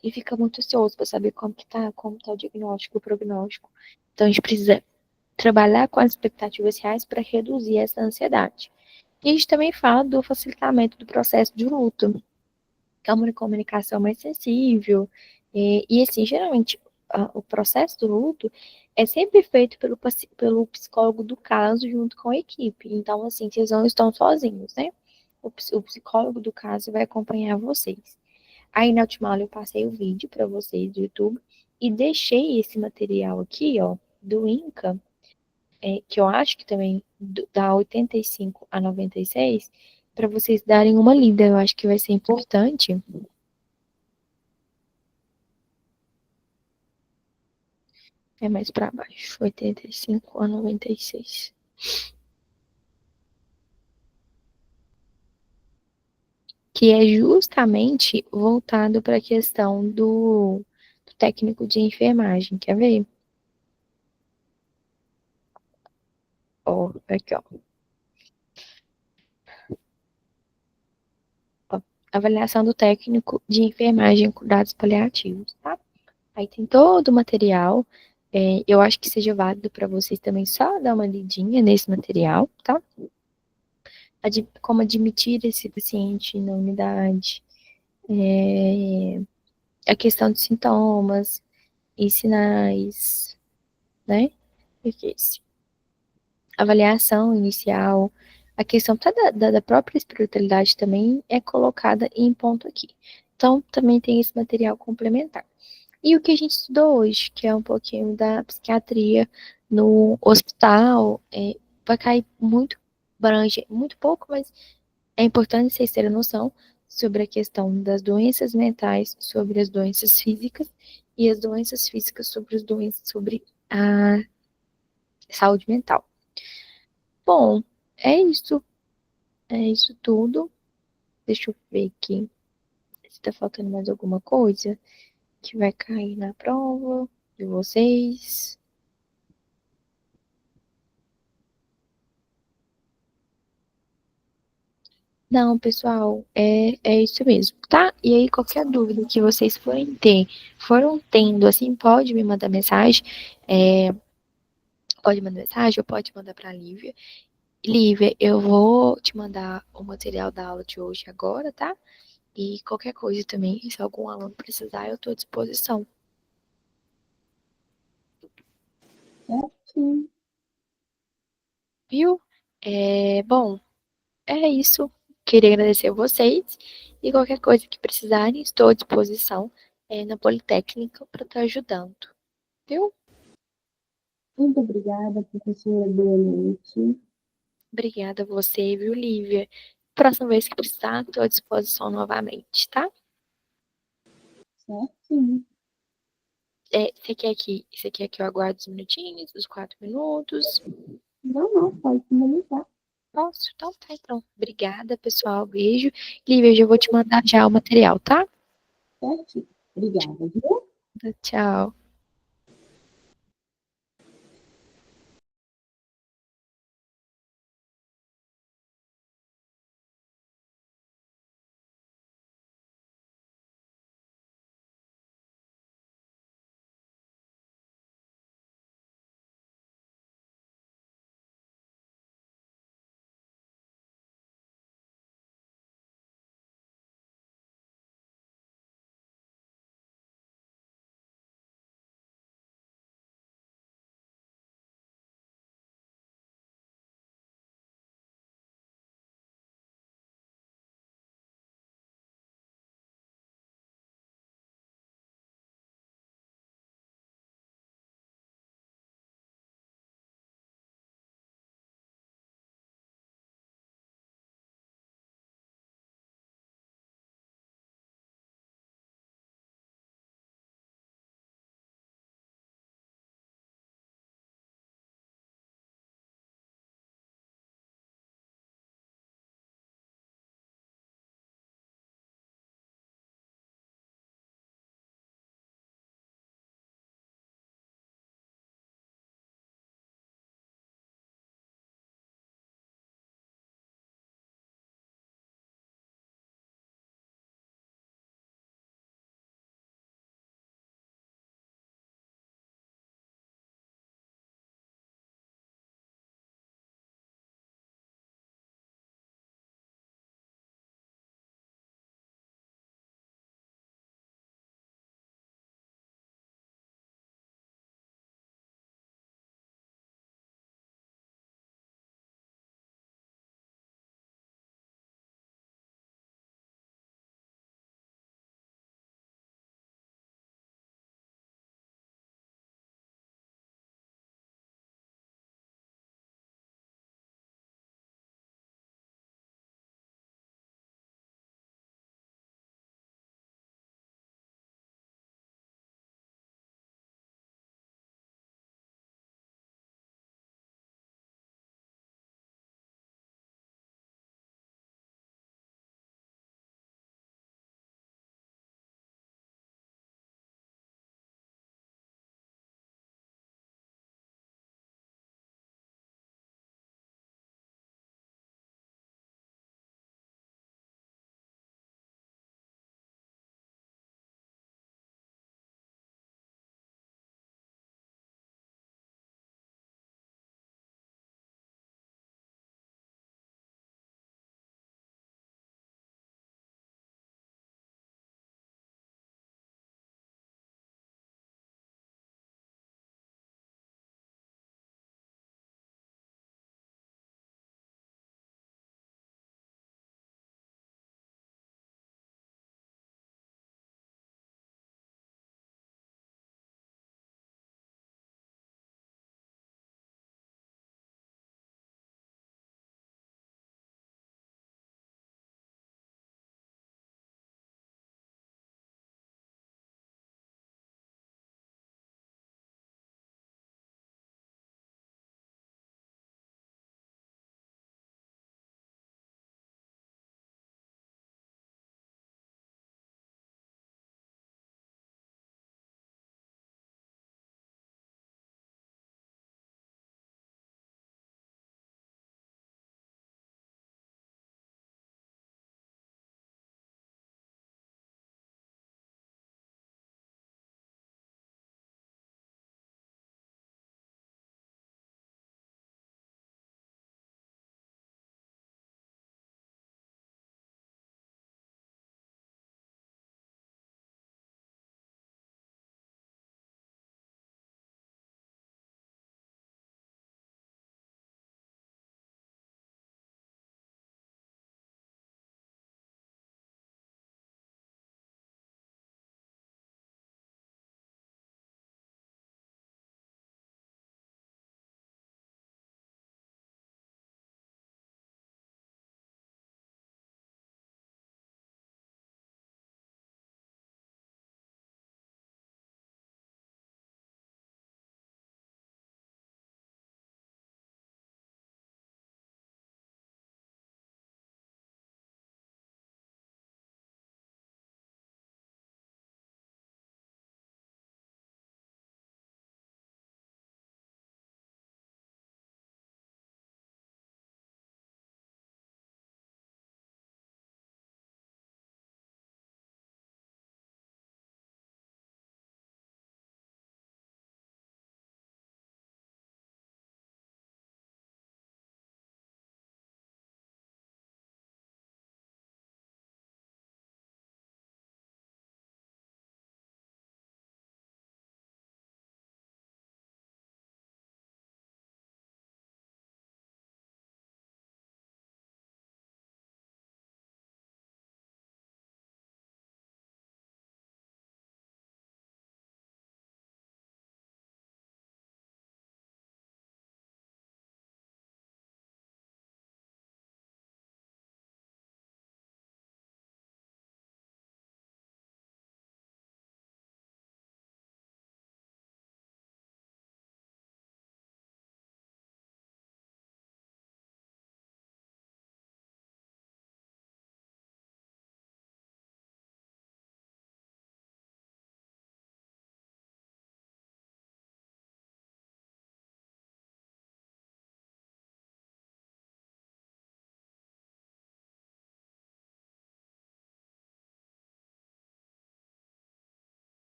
ele fica muito ansioso para saber como tá o diagnóstico, o prognóstico. Então, a gente precisa trabalhar com as expectativas reais para reduzir essa ansiedade. E a gente também fala do facilitamento do processo de luto, que é uma comunicação mais sensível. E assim, geralmente, o processo do luto é sempre feito pelo psicólogo do caso junto com a equipe. Então, assim, vocês não estão sozinhos, né? O psicólogo do caso vai acompanhar vocês. Aí, na última aula, eu passei o vídeo para vocês do YouTube e deixei esse material aqui, ó, do INCA, que eu acho que também dá 85 a 96, para vocês darem uma lida. Eu acho que vai ser importante É mais para baixo, 85 a 96. Que é justamente voltado para a questão do técnico de enfermagem. Quer ver? Ó, aqui, ó. Avaliação do técnico de enfermagem em cuidados paliativos, tá? Aí tem todo o material. Eu acho que seja válido para vocês também só dar uma lidinha nesse material, tá? Como admitir esse paciente na unidade, a questão de sintomas e sinais, né? Avaliação inicial, a questão da própria espiritualidade também é colocada em ponto aqui. Então, também tem esse material complementar. E o que a gente estudou hoje, que é um pouquinho da psiquiatria no hospital, vai cair muito, abrange muito pouco, mas é importante vocês terem noção sobre a questão das doenças mentais, sobre as doenças físicas, e as doenças físicas sobre a saúde mental. Bom, é isso. É isso tudo. Deixa eu ver aqui se tá faltando mais alguma coisa que vai cair na prova de vocês. Não, pessoal, é isso mesmo, tá? E aí, qualquer dúvida que vocês foram tendo, assim, pode me mandar mensagem. Pode mandar mensagem ou pode mandar para a Lívia. Lívia, eu vou te mandar o material da aula de hoje agora, tá? E qualquer coisa também, se algum aluno precisar, eu estou à disposição. Sim. Viu? Bom, é isso. Queria agradecer a vocês e qualquer coisa que precisarem, estou à disposição na Politécnica para estar ajudando. Viu? Muito obrigada, professora. Boa noite. Obrigada a você, viu, Lívia? Próxima vez que precisar, estou à disposição novamente, tá? Certinho. Você quer que eu aguarde os minutinhos, os 4 minutos? Não, pode finalizar. Posso? Então tá, então. Obrigada, pessoal. Beijo. Lívia, eu já vou te mandar já o material, tá? Certinho. Obrigada, viu? Tchau.